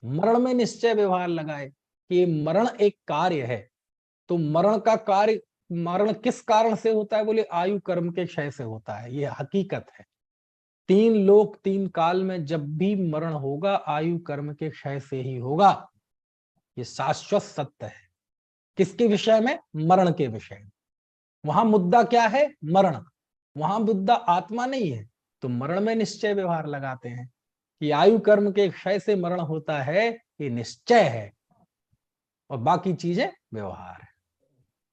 मरण में निश्चय व्यवहार लगाए कि मरण एक कार्य है, तो मरण का कार्य, मरण किस कारण से होता है? बोले आयु कर्म के क्षय से होता है, ये हकीकत है। तीन लोक तीन काल में जब भी मरण होगा आयु कर्म के क्षय से ही होगा, ये शाश्वत सत्य है। किसके विषय में? मरण के विषय में। वहां मुद्दा क्या है? मरण। वहां मुद्दा आत्मा नहीं है, तो मरण में निश्चय व्यवहार लगाते हैं कि आयु कर्म के क्षय से मरण होता है, ये निश्चय है, और बाकी चीजें व्यवहार है।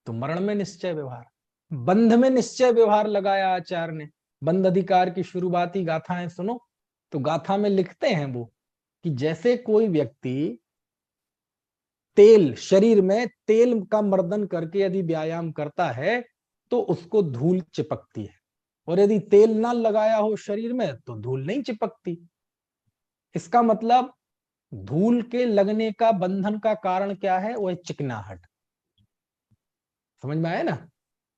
तो मरण में निश्चय व्यवहार। बंध में निश्चय व्यवहार लगाया आचार्य ने। बंध अधिकार की शुरुआती गाथाएं सुनो, तो गाथा में लिखते हैं वो कि जैसे कोई व्यक्ति तेल, शरीर में तेल का मर्दन करके यदि व्यायाम करता है तो उसको धूल चिपकती है, और यदि तेल ना लगाया हो शरीर में तो धूल नहीं चिपकती। इसका मतलब धूल के लगने का बंधन का कारण क्या है? वो है चिकनाहट। समझ में आया ना?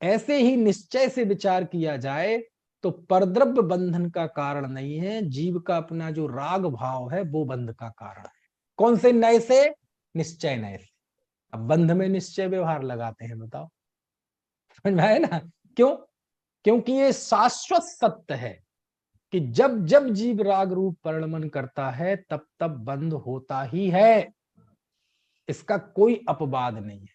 ऐसे ही निश्चय से विचार किया जाए तो परद्रव्य बंधन का कारण नहीं है, जीव का अपना जो राग भाव है वो बंध का कारण है। कौन से नए से? निश्चय नए से। अब बंध में निश्चय व्यवहार लगाते हैं, बताओ। समझ में आया ना? क्यों? क्योंकि ये शाश्वत सत्य है कि जब जब जीव राग रूप परिणमन करता है तब तब बंध होता ही है, इसका कोई अपवाद नहीं है।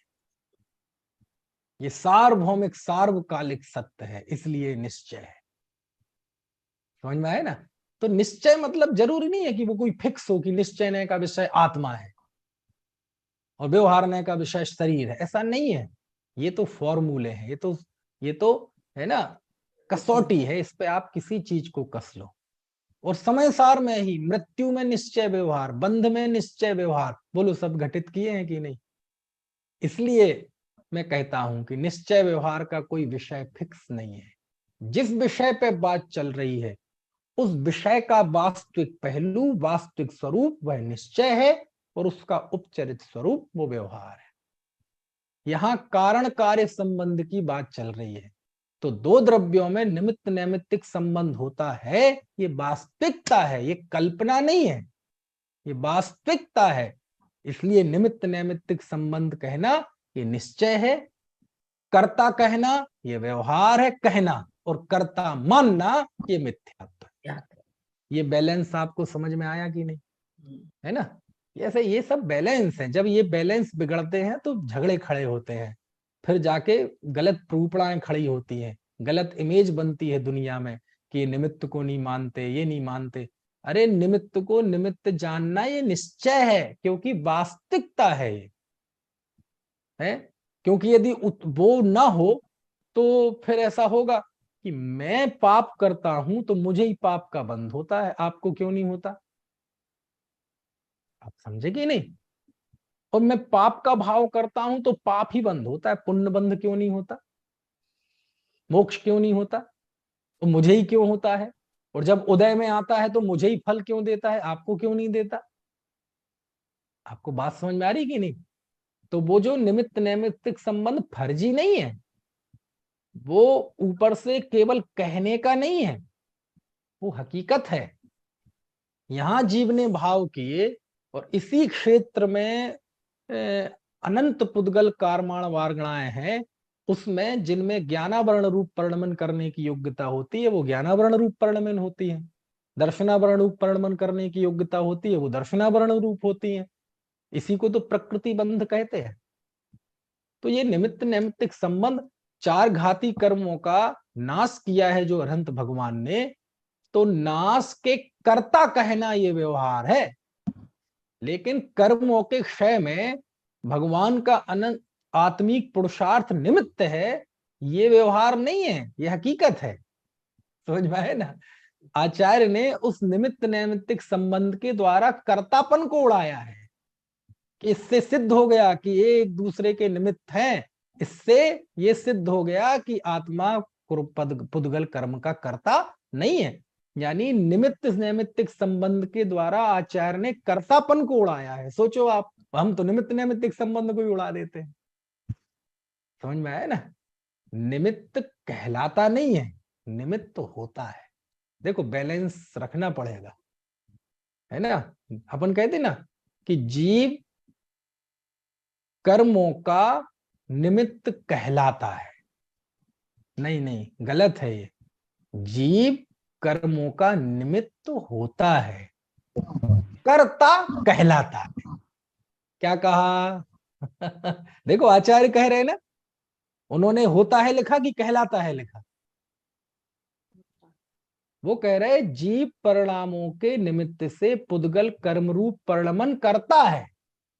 ये सार्वभौमिक सार्वकालिक सत्य है, इसलिए निश्चय है। समझ में आया ना? तो निश्चय मतलब जरूरी नहीं है कि वो कोई फिक्स हो कि निश्चय नय का विषय आत्मा है और व्यवहार नय का विषय शरीर है, ऐसा नहीं है। ये तो फॉर्मूले हैं, ये तो है ना, कसौटी है, इस पे आप किसी चीज को कस लो। और समय सार में ही मृत्यु में निश्चय व्यवहार, बंध में निश्चय व्यवहार, बोलो सब घटित किए हैं कि नहीं? इसलिए मैं कहता हूं कि निश्चय व्यवहार का कोई विषय फिक्स नहीं है। जिस विषय पे बात चल रही है उस विषय का वास्तविक पहलू, वास्तविक स्वरूप वह निश्चय है, और उसका उपचरित स्वरूप वो व्यवहार है। यहां कारण कार्य संबंध की बात चल रही है। तो दो द्रव्यों में निमित्त नैमित्तिक संबंध होता है, ये वास्तविकता है, ये कल्पना नहीं है, ये वास्तविकता है। इसलिए निमित्त नैमित्तिक संबंध कहना ये निश्चय है, कर्ता कहना ये व्यवहार है कहना, और कर्ता मानना ये मिथ्यात्व है। ये बैलेंस आपको समझ में आया कि नहीं, है ना? ऐसे ये सब बैलेंस है। जब ये बैलेंस बिगड़ते हैं तो झगड़े खड़े होते हैं, फिर जाके गलत प्रूपणाएं खड़ी होती हैं, गलत इमेज बनती है दुनिया में कि ये निमित्त को नहीं मानते, ये नहीं मानते। अरे निमित्त को निमित्त जानना ये निश्चय है, क्योंकि वास्तविकता है ये, है। क्योंकि यदि वो ना हो तो फिर ऐसा होगा कि मैं पाप करता हूं तो मुझे ही पाप का बंध होता है, आपको क्यों नहीं होता? आप समझे कि नहीं? और मैं पाप का भाव करता हूं तो पाप ही बंद होता है, पुण्य बंध क्यों नहीं होता? मोक्ष क्यों नहीं होता? तो मुझे ही क्यों होता है? और जब उदय में आता है तो मुझे ही फल क्यों देता है, आपको क्यों नहीं देता? आपको बात समझ में आ रही कि नहीं? तो वो जो निमित्त नैमित्तिक संबंध फर्जी नहीं है, वो ऊपर से केवल कहने का नहीं है, वो हकीकत है। यहां जीव ने भाव किए और इसी क्षेत्र में अनंत पुद्गल कारमाण वार्गणाएं हैं, उसमें जिनमें ज्ञानावरण रूप परिणमन करने की योग्यता होती है वो ज्ञानावरण रूप परिणमन होती है, दर्शनावरण रूप परिणमन करने की योग्यता होती है वो दर्शनावरण रूप होती है। इसी को तो प्रकृति बंध कहते हैं। तो ये निमित्त नैमित्तिक संबंध चार घाती कर्मों का नाश किया है जो अनंत भगवान ने, तो नाश के कर्ता कहना ये व्यवहार है। लेकिन कर्मों के क्षय में भगवान का अनंत आत्मिक पुरुषार्थ निमित्त है, ये व्यवहार नहीं है, ये हकीकत है। समझ में है ना? आचार्य ने उस निमित्त नैमित्तिक संबंध के द्वारा कर्तापन को उड़ाया है कि इससे सिद्ध हो गया कि ये एक दूसरे के निमित्त हैं, इससे ये सिद्ध हो गया कि आत्मा पुद्गल कर्म का कर्ता नहीं है। यानी निमित्त नैमित्तिक संबंध के द्वारा आचार्य ने कर्तापन को उड़ाया है। सोचो आप, हम तो निमित्त नैमित्तिक संबंध को ही उड़ा देते हैं। समझ में आया ना? निमित्त कहलाता नहीं है, निमित्त तो होता है। देखो बैलेंस रखना पड़ेगा, है ना? अपन कहते ना कि जीव कर्मों का निमित्त कहलाता है। नहीं नहीं, गलत है ये। जीव कर्मों का निमित्त होता है, कर्ता कहलाता है। क्या कहा? देखो आचार्य कह रहे हैं ना, उन्होंने होता है लिखा कि कहलाता है लिखा? वो कह रहे जीव परिणामों के निमित्त से पुद्गल कर्म रूप परिणमन करता है,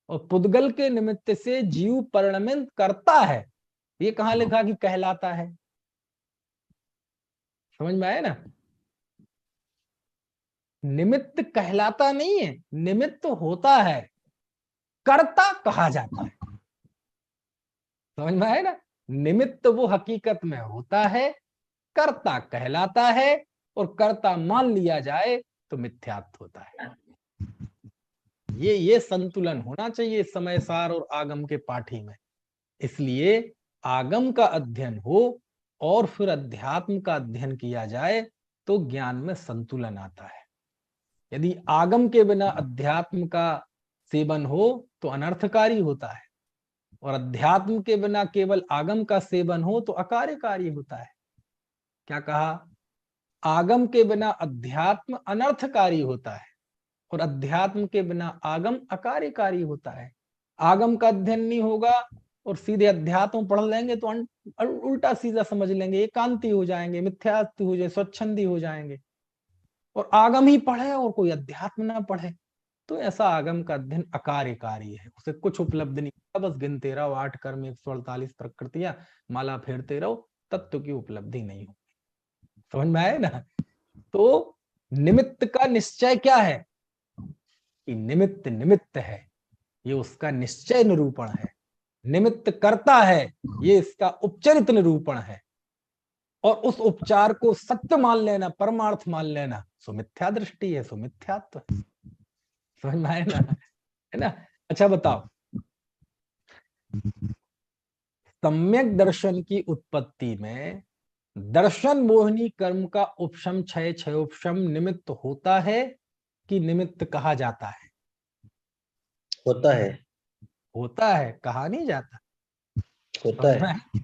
और पुद्गल के निमित्त से जीव परिणमित करता है। ये कहां लिखा कि कहलाता है? समझ में आया ना? निमित्त कहलाता नहीं है, निमित्त होता है, कर्ता कहा जाता है। समझ में आया ना? निमित्त वो हकीकत में होता है, कर्ता कहलाता है, और कर्ता मान लिया जाए तो मिथ्यात्व होता है। ये संतुलन होना चाहिए समय सार और आगम के पाठी में। इसलिए आगम का अध्ययन हो और फिर अध्यात्म का अध्ययन किया जाए तो ज्ञान में संतुलन आता है। यदि आगम के बिना अध्यात्म का सेवन हो तो अनर्थकारी होता है, और अध्यात्म के बिना केवल आगम का सेवन हो तो अकार्यकारी होता है। क्या कहा? आगम के बिना अध्यात्म अनर्थकारी होता है, और अध्यात्म के बिना आगम अकार्यकारी होता है। आगम का अध्ययन नहीं होगा और सीधे अध्यात्म पढ़ लेंगे तो उल्टा सीधा समझ लेंगे, एकांती हो जाएंगे, मिथ्यात्व हो जाए, स्वच्छंदी हो जाएंगे। और आगम ही पढ़े और कोई अध्यात्म ना पढ़े तो ऐसा आगम का अध्ययन अकार्यकारी है, उसे कुछ उपलब्धि नहीं होगा। बस गिनते रहो 8 कर्म 148 प्रकृतियां, माला फेरते रहो, तत्व की उपलब्धि नहीं होगी। समझ में आए ना? तो निमित्त का निश्चय क्या है कि निमित्त निमित्त है, ये उसका निश्चय निरूपण है। निमित्त करता है, ये इसका उपचरित निरूपण है। और उस उपचार को सत्य मान लेना, परमार्थ मान लेना, सो मिथ्या दृष्टि है, सो मिथ्यात्व है। समझ में आए ना? है ना? अच्छा बताओ, सम्यक दर्शन की उत्पत्ति में दर्शन मोहिनी कर्म का उपशम क्षय क्षयोपशम निमित्त होता है कि निमित्त कहा जाता है? होता है। होता है, कहा नहीं जाता। होता समझ में है। आया?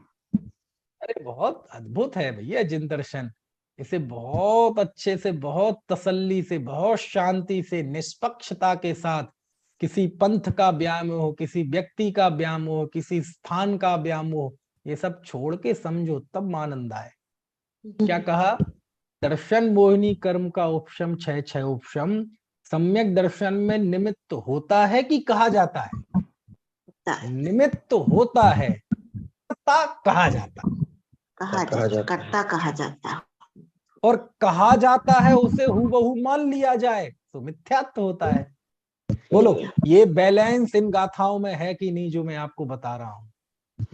अरे बहुत अद्भुत है भैया जिन दर्शन। इसे बहुत अच्छे से, बहुत तसल्ली से, बहुत शांति से, निष्पक्षता के साथ, किसी पंथ का व्यायाम हो, किसी व्यक्ति का व्यायाम हो, किसी स्थान का व्यायाम हो, ये सब छोड़ के समझो तब आनंद आए। क्या कहा? दर्शन मोहिनी कर्म का उपशम क्षय क्षय उपशम। सम्यक दर्शन में निमित्त होता है कि कहा जाता है? निमित्त होता है, कर्ता कहा जाता है। कहा जाता है। कर्ता कहा जाता है। और कहा जाता है उसे हूबहू मान लिया जाए तो मिथ्यात्व होता है। बोलो ये बैलेंस इन गाथाओं में है कि नहीं जो मैं आपको बता रहा हूं?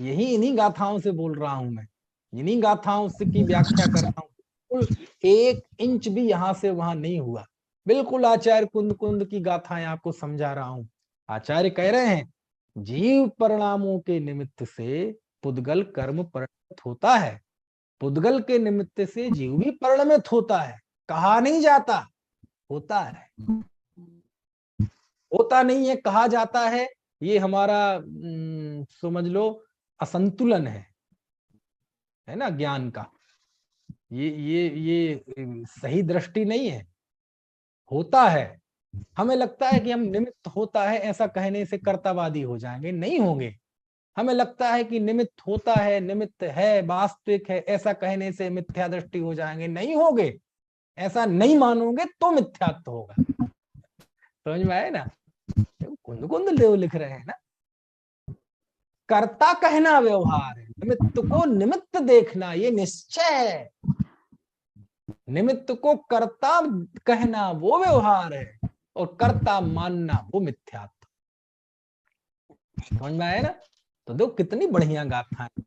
यही इन्हीं गाथाओं से बोल रहा हूं मैं, इन्हीं गाथाओं से की व्याख्या कर रहा हूं। बिल्कुल 1 इंच भी यहां से वहां नहीं हुआ। बिल्कुल आचार्य कुंद कुंद की गाथाएं आपको समझा रहा हूं। आचार्य कह रहे हैं जीव परिणामों के निमित्त से पुद्गल कर्म परिणत होता है, पुद्गल के निमित्त से जीव भी परिणमित होता है। कहा नहीं जाता, होता है। होता नहीं है, कहा जाता है। ये हमारा समझ लो असंतुलन है ना ज्ञान का। ये सही दृष्टि नहीं है। होता है, हमें लगता है कि हम निमित्त होता है ऐसा कहने से कर्तावादी हो जाएंगे, नहीं होंगे। हमें लगता है कि निमित्त होता है, निमित्त है, वास्तविक है, ऐसा कहने से मिथ्या दृष्टि हो जाएंगे, नहीं होगे। ऐसा नहीं मानोगे तो मिथ्यात्व होगा। समझ में आए ना? कुंद कुंद देव लिख रहे हैं ना, कर्ता कहना व्यवहार है, निमित्त को निमित्त देखना ये निश्चय है। निमित्त को कर्ता कहना वो व्यवहार है, और कर्ता मानना वो मिथ्यात्व। समझ में आया ना? तो देखो कितनी बढ़िया गाथा है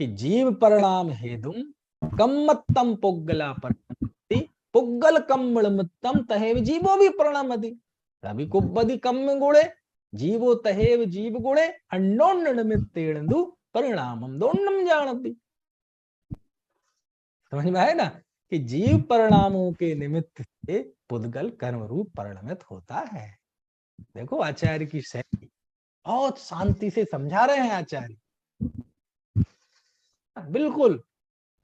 कि जीव परिणाम हेतुम कम्मत्तम पुग्गला परिणमति पुग्गल कम्मणमत्तम तहेव जीवो भी परिणमति तभी कुब्बदि कम्म गुणे जीवो तहेव जीव गुणे अंडोन्न निमित्तेणु परिणामम दोन्नम जानति। समझ में आया ना कि जीव परिणामों के निमित्त से पुद्गल कर्म रूप परिणमित होता है। देखो आचार्य की शैली, बहुत शांति से समझा रहे हैं आचार्य। बिल्कुल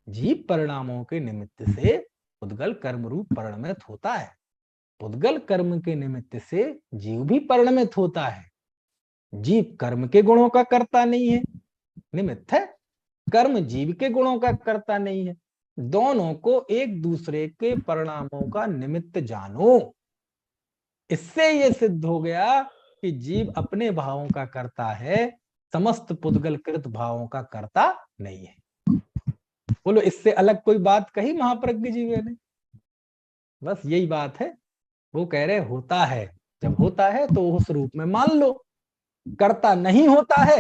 जीव परिणामों के निमित्त से पुद्गल कर्म रूप परिणमित होता है। पुद्गल कर्म के निमित्त से जीव भी परिणमित होता है। जीव कर्म के गुणों का कर्ता नहीं है, निमित्त है। कर्म जीव के गुणों का कर्ता नहीं है। दोनों को एक दूसरे के परिणामों का निमित्त जानो। इससे यह सिद्ध हो गया कि जीव अपने भावों का कर्ता है, समस्त पुद्गल कृत भावों का कर्ता नहीं है। बोलो इससे अलग कोई बात कही महाप्रज्ञ जी ने? बस यही बात है। वो कह रहे होता है, जब होता है तो उस रूप में मान लो। कर्ता नहीं होता है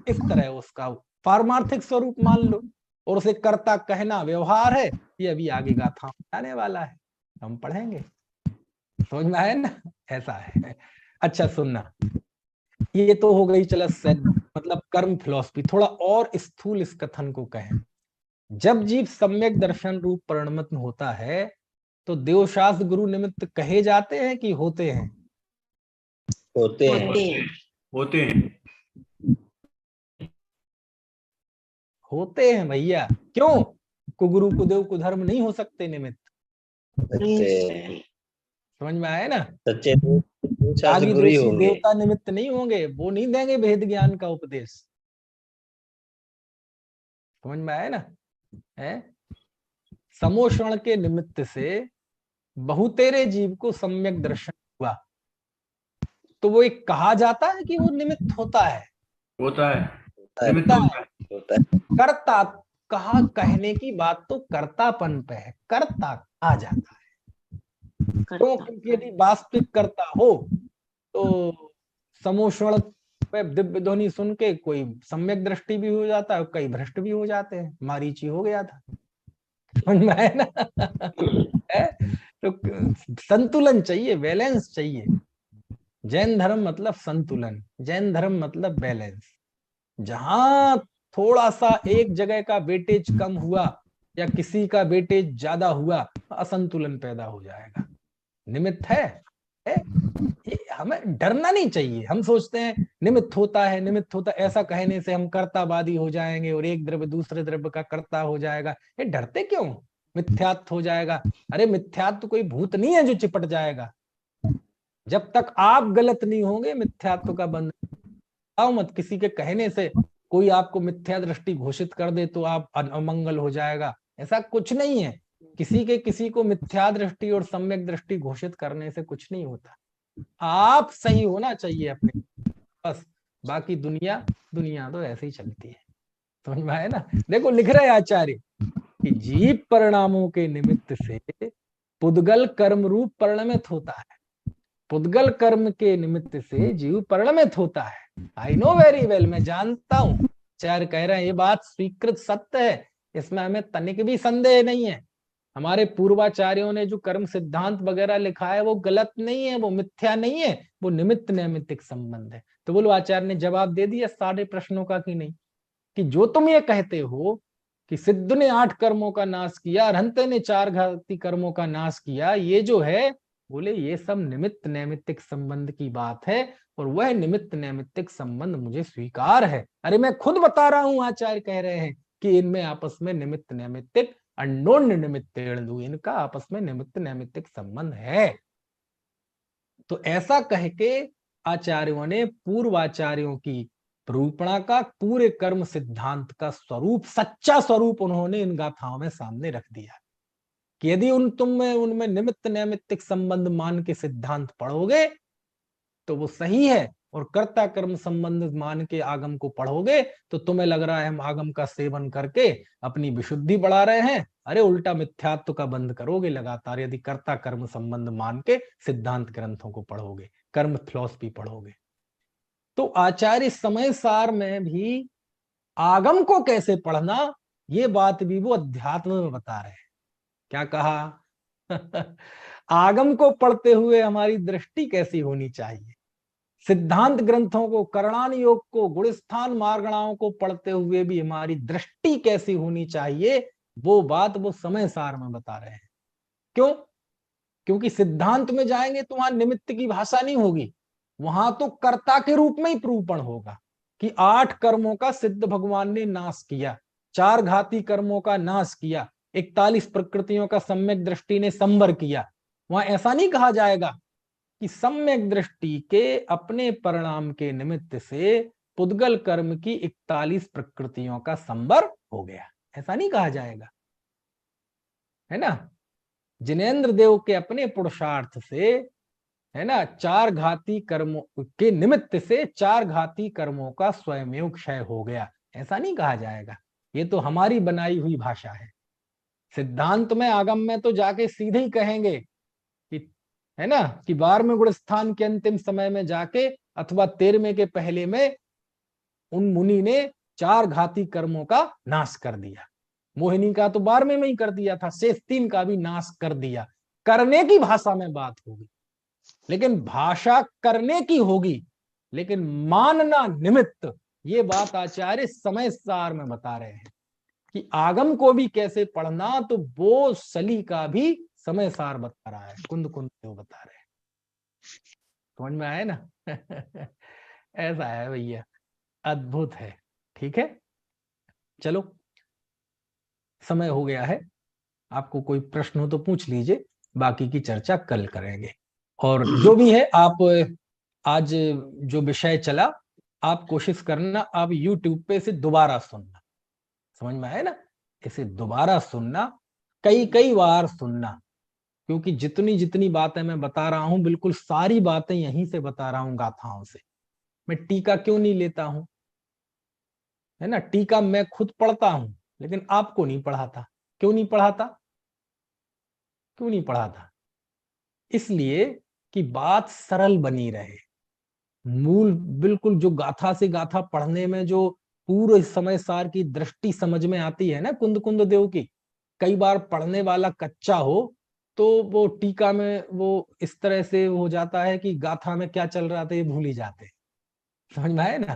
इस तरह उसका पारमार्थिक स्वरूप मान लो, और उसे कर्ता कहना व्यवहार है। ये अभी आगे गाथा आने वाला है, हम पढ़ेंगे। समझ में आया ना? ऐसा है। अच्छा सुनना, ये तो हो गई चलो मतलब कर्म फिलॉसफी। थोड़ा और स्थूल इस कथन को कहें। जब जीव सम्यक दर्शन रूप परिणमित होता है तो देवशास्त्र गुरु निमित्त कहे जाते हैं कि होते हैं? होते हैं। होते हैं। होते हैं भैया। क्यों? कुगुरु कुदेव कुधर्म नहीं हो सकते निमित्त। समझ में आया ना? सच्चे रागी गुरु ही द्वेषी होंगे। देवता निमित्त नहीं होंगे, वो नहीं देंगे भेद ज्ञान का उपदेश। समझ में आया ना? है समोषण के निमित्त से बहुतेरे जीव को सम्यक दर्शन हुआ, तो वो एक कहा जाता है कि वो निमित्त होता है। होता है, निमित्त होता है। होता है। कर्ता कहा कहने की बात तो कर्तापन पे है, कर्ता कहा जाता है। क्यों? क्योंकि यदि वास्तविक कर्ता हो तो समोषण पे दिव्य ध्वनि सुन के कोई सम्यक दृष्टि भी हो जाता है, कई भ्रष्ट भी हो जाते हैं। मारीची हो गया था। समझ में आया ना? तो संतुलन चाहिए, बैलेंस चाहिए। जैन धर्म मतलब संतुलन, जैन धर्म मतलब बैलेंस। जहां थोड़ा सा एक जगह का वेटेज कम हुआ या किसी का वेटेज ज्यादा हुआ, असंतुलन पैदा हो जाएगा। निमित्त है, ये हमें डरना नहीं चाहिए। हम सोचते हैं निमित्त होता है, निमित्त होता है, ऐसा कहने से हम कर्तावादी हो जाएंगे और एक द्रव्य दूसरे द्रव्य का कर्ता हो जाएगा। ये डरते क्यों? मिथ्यात्व हो जाएगा। अरे मिथ्यात्व कोई भूत नहीं है जो चिपट जाएगा। जब तक आप गलत नहीं होंगे मिथ्यात्व का बंध आओ मत। किसी के कहने से कोई आपको मिथ्या दृष्टि घोषित कर दे तो आप अमंगल हो जाएगा, ऐसा कुछ नहीं है। किसी को मिथ्या दृष्टि और सम्यक दृष्टि घोषित करने से कुछ नहीं होता। आप सही होना चाहिए अपने, बस। बाकी दुनिया तो ऐसे ही चलती है। समझ में आया ना? देखो लिख रहे आचार्य कि जीव परिणामों के निमित्त से पुद्गल कर्म रूप परिणमित होता है। पुद्गल कर्म के निमित्त से जीव परिणमित होता है। आई नो वेरी वेल, मैं जानता हूं। आचार्य कह रहे हैं ये बात स्वीकृत सत्य है, इसमें हमें तनिक भी संदेह नहीं है। हमारे पूर्वाचार्यों ने जो कर्म सिद्धांत वगैरह लिखा है वो गलत नहीं है, वो मिथ्या नहीं है, वो निमित्त नैमित्तिक संबंध है। तो बोलो आचार्य ने जवाब दे दिया सारे प्रश्नों का कि नहीं? कि जो तुम ये कहते हो कि सिद्ध ने 8 कर्मों का नाश किया, अरहंते ने 4 घाती कर्मों का नाश किया, ये जो है, बोले ये सब निमित्त नैमित्तिक संबंध की बात है और वह निमित्त नैमित्तिक संबंध मुझे स्वीकार है। अरे मैं खुद बता रहा हूं, आचार्य कह रहे हैं कि इनमें आपस में निमित्त नैमित्तिक अन्योन्य निमित्तेन्दु, इनका आपस में निमित्त नैमित्तिक संबंध है। तो ऐसा कह के आचार्यों ने पूर्वाचार्यों की प्रूपणा का, पूरे कर्म सिद्धांत का स्वरूप, सच्चा स्वरूप उन्होंने इन गाथाओं में सामने रख दिया कि यदि उनमें निमित्त नैमित्तिक संबंध मान के सिद्धांत पढ़ोगे तो वो सही है, और कर्ता कर्म संबंध मान के आगम को पढ़ोगे तो तुम्हें लग रहा है हम आगम का सेवन करके अपनी विशुद्धि बढ़ा रहे हैं। अरे उल्टा मिथ्यात्व का बंध करोगे लगातार, यदि कर्ता कर्म संबंध मान के सिद्धांत ग्रंथों को पढ़ोगे, कर्म फिलॉसफी पढ़ोगे। तो आचार्य समय सार में भी आगम को कैसे पढ़ना, ये बात भी वो अध्यात्म में बता रहे हैं। क्या कहा? आगम को पढ़ते हुए हमारी दृष्टि कैसी होनी चाहिए, सिद्धांत ग्रंथों को, करणान योग को, गुणस्थान मार्गणाओं को पढ़ते हुए भी हमारी दृष्टि कैसी होनी चाहिए, वो बात वो समय सार में बता रहे हैं। क्यों? क्योंकि सिद्धांत में जाएंगे तो वहां निमित्त की भाषा नहीं होगी, वहां तो कर्ता के रूप में ही प्रूपण होगा कि 8 कर्मों का सिद्ध भगवान ने नाश किया, 4 घाती कर्मों का नाश किया, 41 प्रकृतियों का सम्यक दृष्टि ने संवर किया। वहां ऐसा नहीं कहा जाएगा कि सम्यक दृष्टि के अपने परिणाम के निमित्त से पुद्गल कर्म की 41 प्रकृतियों का संवर हो गया, ऐसा नहीं कहा जाएगा, है ना? जिनेन्द्र देव के अपने पुरुषार्थ से, है ना, 4 घाती कर्मों के निमित्त से 4 घाती कर्मों का स्वयं क्षय हो गया, ऐसा नहीं कहा जाएगा। ये तो हमारी बनाई हुई भाषा है। सिद्धांत में, आगम में तो जाके सीधे ही कहेंगे कि, है ना, कि 12वें गुणस्थान के अंतिम समय में जाके अथवा 13वें के पहले में उन मुनि ने 4 घाती कर्मों का नाश कर दिया। मोहिनी का तो 12वें में ही कर दिया था, शेष 3 का भी नाश कर दिया। करने की भाषा में बात होगी, लेकिन भाषा करने की होगी, लेकिन मानना निमित्त, ये बात आचार्य समय सार में बता रहे हैं कि आगम को भी कैसे पढ़ना, तो वो सली का भी समय सार बता रहा है, कुंद बता रहे हैं। समझ में आया ना? ऐसा है भैया, अद्भुत है। ठीक है, चलो समय हो गया है। आपको कोई प्रश्न हो तो पूछ लीजिए, बाकी की चर्चा कल करेंगे। और जो भी है, आप आज जो विषय चला, आप कोशिश करना आप YouTube पे इसे दोबारा सुनना। समझ में आया ना? इसे दोबारा सुनना, कई बार सुनना, क्योंकि जितनी जितनी बातें मैं बता रहा हूं, बिल्कुल सारी बातें यहीं से बता रहा हूं, गाथाओं से। मैं टीका क्यों नहीं लेता हूं, है ना? टीका मैं खुद पढ़ता हूं, लेकिन आपको नहीं पढ़ाता। क्यों नहीं पढ़ाता? क्यों नहीं पढ़ाता? इसलिए कि बात सरल बनी रहे। मूल बिल्कुल जो गाथा से गाथा पढ़ने में जो पूरे समय सार की दृष्टि समझ में आती है ना, कुंद देव की, कई बार पढ़ने वाला कच्चा हो तो वो टीका में वो इस तरह से हो जाता है कि गाथा में क्या चल रहा था ये भूल ही जाते। समझ में आए ना?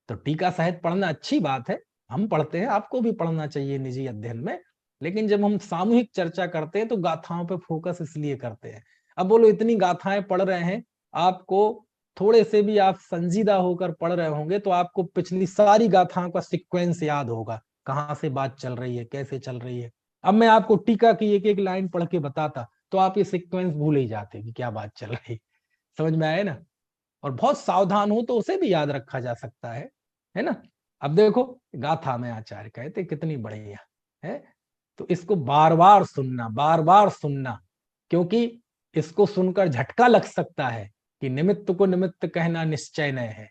तो टीका साहित्य पढ़ना अच्छी बात है, हम पढ़ते हैं, आपको भी पढ़ना चाहिए निजी अध्ययन में, लेकिन जब हम सामूहिक चर्चा करते हैं तो गाथाओं पे फोकस इसलिए करते हैं। अब बोलो इतनी गाथाएं पढ़ रहे हैं, आपको थोड़े से भी आप संजीदा होकर पढ़ रहे होंगे तो आपको पिछली सारी गाथाओं का सीक्वेंस याद होगा, कहाँ से बात चल रही है, कैसे चल रही है। अब मैं आपको टीका की एक एक लाइन पढ़ के बताता तो आप ये सीक्वेंस भूल ही जाते कि क्या बात चल रही। समझ में आए ना? और बहुत सावधान हो तो उसे भी याद रखा जा सकता है ना? अब देखो गाथा में आचार्य कहते कितनी बढ़िया है, तो इसको बार बार सुनना, क्योंकि इसको सुनकर झटका लग सकता है कि निमित्त को निमित्त कहना निश्चय न है।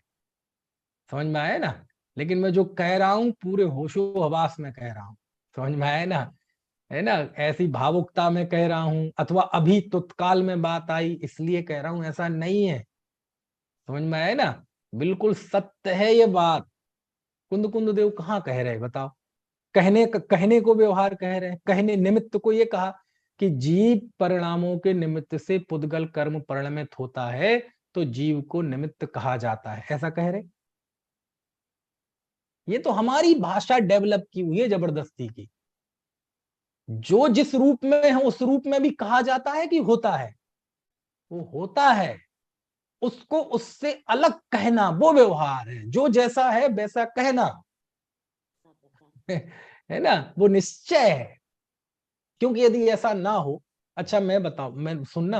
समझ में आया ना? लेकिन मैं जो कह रहा हूं पूरे होशो हवास में कह रहा हूं। समझ में आया ना? है ना? ऐसी भावुकता में कह रहा हूं अथवा अभी तत्काल में बात आई इसलिए कह रहा हूं, ऐसा नहीं है। समझ में आया ना? बिल्कुल सत्य है ये बात। कुंद कुंद देव कहाँ कह रहे बताओ? कहने को व्यवहार कह रहे हैं, कहने निमित्त को ये कहा कि जीव परिणामों के निमित्त से पुद्गल कर्म परिणमित होता है, तो जीव को निमित्त कहा जाता है, ऐसा कह रहे। ये तो हमारी भाषा डेवलप की हुई है जबरदस्ती की। जो जिस रूप में है उस रूप में भी कहा जाता है कि होता है, वो होता है, उसको उससे अलग कहना वो व्यवहार है। जो जैसा है वैसा कहना है ना, वो निश्चय है। क्योंकि यदि ऐसा ना हो, अच्छा मैं बताऊं, मैं सुनना,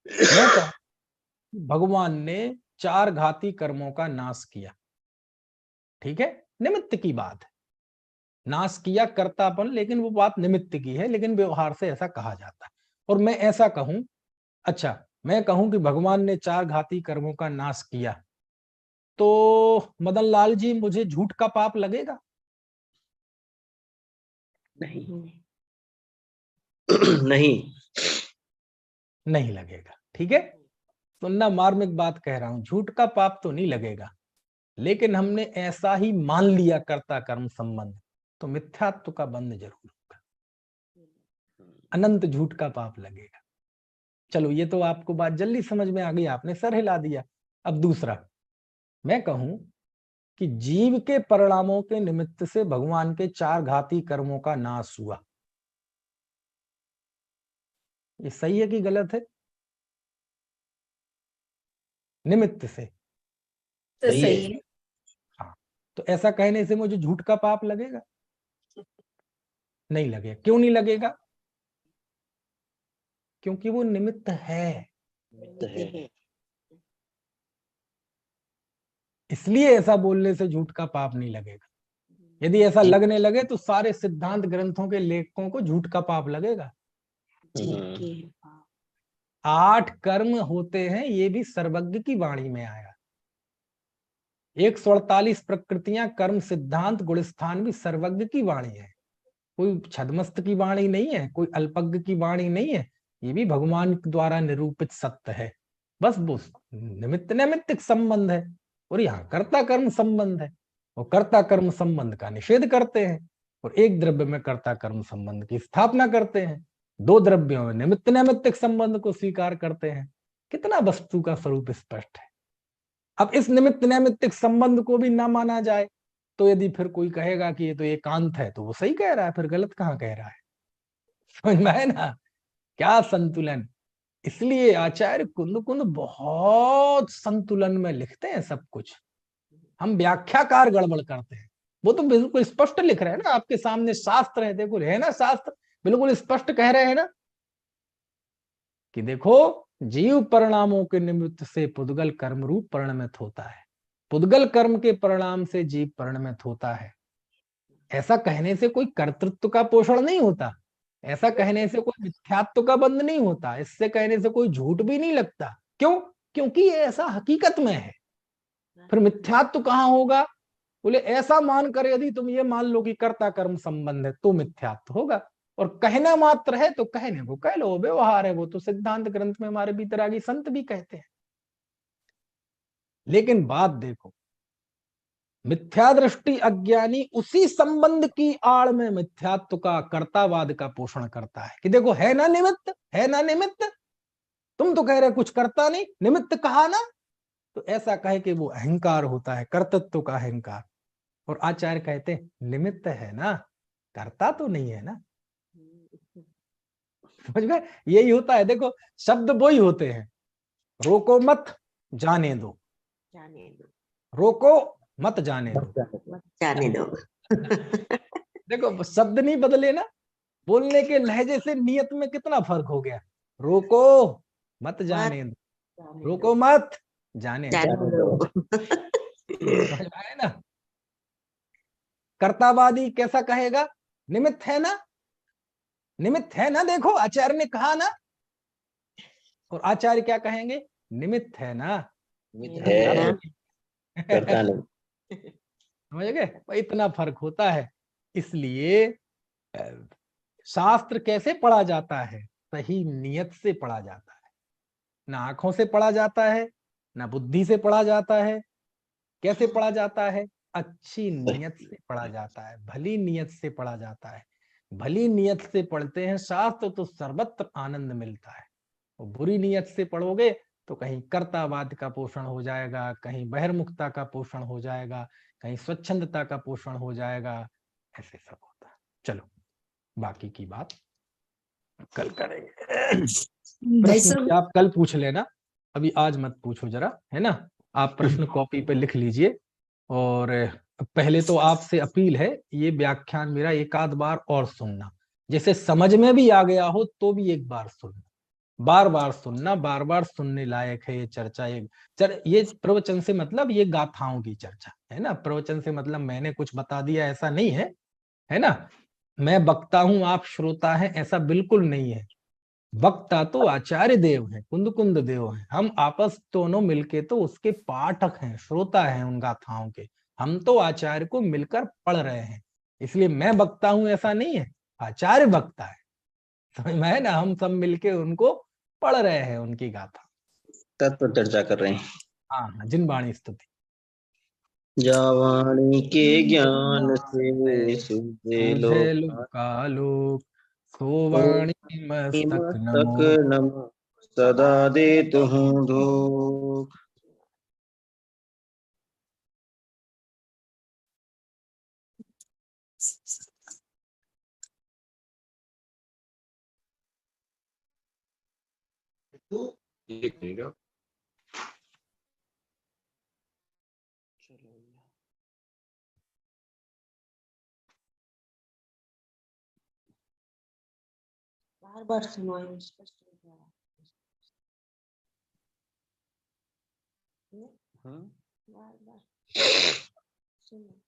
मैं कहूं भगवान ने 4 घाती कर्मों का नाश किया, ठीक है, निमित्त की बात है, नाश किया कर्तापन, लेकिन वो बात निमित्त की है, लेकिन व्यवहार से ऐसा कहा जाता है। और मैं ऐसा कहूं, अच्छा मैं कहूं कि भगवान ने 4 घाती कर्मों का नाश किया, तो मदन लाल जी मुझे झूठ का पाप लगेगा? नहीं नहीं नहीं लगेगा, ठीक है। सुनना, मार्मिक बात कह रहा हूं, झूठ का पाप तो नहीं लगेगा, लेकिन हमने ऐसा ही मान लिया कर्ता कर्म संबंध, तो मिथ्यात्व का बंध जरूर होगा, अनंत झूठ का पाप लगेगा। चलो ये तो आपको बात जल्दी समझ में आ गई, आपने सर हिला दिया। अब दूसरा मैं कहूं कि जीव के परिणामों के निमित्त से भगवान के 4 घाती कर्मों का नाश हुआ, ये सही है कि गलत है? निमित्त से तो सही सही है। है। हाँ, तो ऐसा कहने से मुझे झूठ का पाप लगेगा? नहीं लगेगा। क्यों नहीं लगेगा? क्योंकि वो निमित्त है, निमित्त है। इसलिए ऐसा बोलने से झूठ का पाप नहीं लगेगा। यदि ऐसा जी। लगने लगे तो सारे सिद्धांत ग्रंथों के लेखकों को झूठ का पाप लगेगा। हम्म, 8 कर्म होते हैं, ये भी सर्वज्ञ की वाणी में आया। 148 प्रकृतियां, कर्म, सिद्धांत, गुणस्थान भी सर्वज्ञ की वाणी है, कोई छदमस्त की वाणी नहीं है, कोई अल्पज्ञ की वाणी नहीं है, ये भी भगवान द्वारा निरूपित सत्य है। बस वो निमित्त नैमित्तिक संबंध है, और यहाँ कर्ता कर्म संबंध है, और कर्ता कर्म संबंध का निषेध करते हैं, और एक द्रव्य में कर्ता कर्म संबंध की स्थापना करते हैं, 2 द्रव्यों में निमित्त नैमित्तिक संबंध को स्वीकार करते हैं। कितना वस्तु का स्वरूप स्पष्ट है। अब इस निमित्त नैमित्तिक संबंध को भी ना माना जाए, तो यदि फिर कोई कहेगा कि ये तो एकांत है, तो वो सही कह रहा है, फिर गलत कहाँ कह रहा है? समझ में है ना? क्या संतुलन। इसलिए आचार्य कुंद कुंद बहुत संतुलन में लिखते हैं सब कुछ, हम व्याख्याकार गड़बड़ करते हैं। वो तो बिल्कुल स्पष्ट लिख रहे हैं ना, आपके सामने शास्त्र है, देखो है ना, शास्त्र बिल्कुल स्पष्ट कह रहे हैं ना कि देखो जीव परिणामों के निमित्त से पुद्गल कर्म रूप परिणमित होता है, पुद्गल कर्म के परिणाम से जीव परिणमित होता है। ऐसा कहने से कोई कर्तृत्व का पोषण नहीं होता, ऐसा कहने से कोई मिथ्यात्व का बंध नहीं होता, इससे कहने से कोई झूठ भी नहीं लगता। क्यों? क्योंकि ये ऐसा हकीकत में है। फिर मिथ्यात्व कहाँ होगा? बोले ऐसा मानकर यदि तुम ये मान लो कि कर्ता कर्म संबंध है तो मिथ्यात्व होगा, और कहना मात्र है तो कहने को कह लो, व्यवहार है, वो तो सिद्धांत ग्रंथ में हमारे भीतरागी संत भी कहते हैं। लेकिन बात देखो, मिथ्या दृष्टि अज्ञानी उसी संबंध की आड़ में मिथ्यात्व का, कर्तावाद का पोषण करता है कि देखो है ना निमित्त, है ना निमित्त, तुम तो कह रहे कुछ करता नहीं, निमित्त कहा ना, तो ऐसा कहे कि वो अहंकार होता है, कर्तृत्व का अहंकार। और आचार्य कहते हैं निमित्त है ना, कर्ता तो नहीं है ना, समझ गए? यही होता है। देखो शब्द वो ही होते हैं, रोको मत जाने दो, जाने दो, रोको मत जाने दो। मत जाने दो। देखो शब्द नहीं बदले ना, बोलने के लहजे से नियत में कितना फर्क हो गया। रोको मत जाने दो, जाने रोको दो, मत जाने दो। जाने दो। समझ में आया ना? कर्तावादी कैसा कहेगा? निमित्त है ना, निमित्त है ना, देखो आचार्य ने कहा ना। और आचार्य क्या कहेंगे? निमित्त है ना, है ना? करता नहीं। समझ गए? तो इतना फर्क होता है। इसलिए शास्त्र कैसे पढ़ा जाता है? सही नियत से पढ़ा जाता है। ना आंखों से पढ़ा जाता है, ना बुद्धि से पढ़ा जाता है। कैसे पढ़ा जाता है? अच्छी नियत से पढ़ा जाता है, भली नियत से पढ़ा जाता है। भली नियत से पढ़ते हैं शास्त्र तो सर्वत्र आनंद मिलता है। और बुरी नियत से पढ़ोगे तो कहीं कर्तावाद का पोषण हो जाएगा, कहीं बहिर्मुखता का पोषण हो जाएगा, कहीं स्वच्छंदता का पोषण हो जाएगा। ऐसे सब होता है। चलो बाकी की बात कल करेंगे। प्रश्न आप कल पूछ लेना, अभी आज मत पूछो जरा, है ना? आप प्रश्न कॉपी पे लिख लीजिए। और पहले तो आपसे अपील है, ये व्याख्यान मेरा एक आध बार और सुनना, जैसे समझ में भी आ गया हो तो भी एक बार सुनना, बार बार सुनना, बार बार सुनने लायक है ये चर्चा। ये प्रवचन से मतलब ये गाथाओं की चर्चा है ना। प्रवचन से मतलब मैंने कुछ बता दिया ऐसा नहीं है, है ना? मैं वक्ता हूं, आप श्रोता हैं, ऐसा बिल्कुल नहीं है। वक्ता तो आचार्य देव हैं, कुंद कुंद देव हैं। हम आपस दोनों मिलके तो उसके पाठक हैं, श्रोता हैं उन गाथाओं के। हम तो आचार्य को मिलकर पढ़ रहे हैं, इसलिए मैं वक्ता हूं ऐसा नहीं है, आचार्य वक्ता है। समझ में है ना? हम सब मिलके उनको पढ़ रहे हैं, उनकी गाथा। तत्व चर्चा कर रहे हैं। हाँ, जिनवाणी स्तुति। जावाणी के ज्ञान से सूझे सूझे लोक लोकालोक, सोवाणी मस्तक नमो। मस्तक नमो सदा देत हूँ धूप। बार बार सुनो, स्पष्ट हो जाएगा। बार बार सुनो।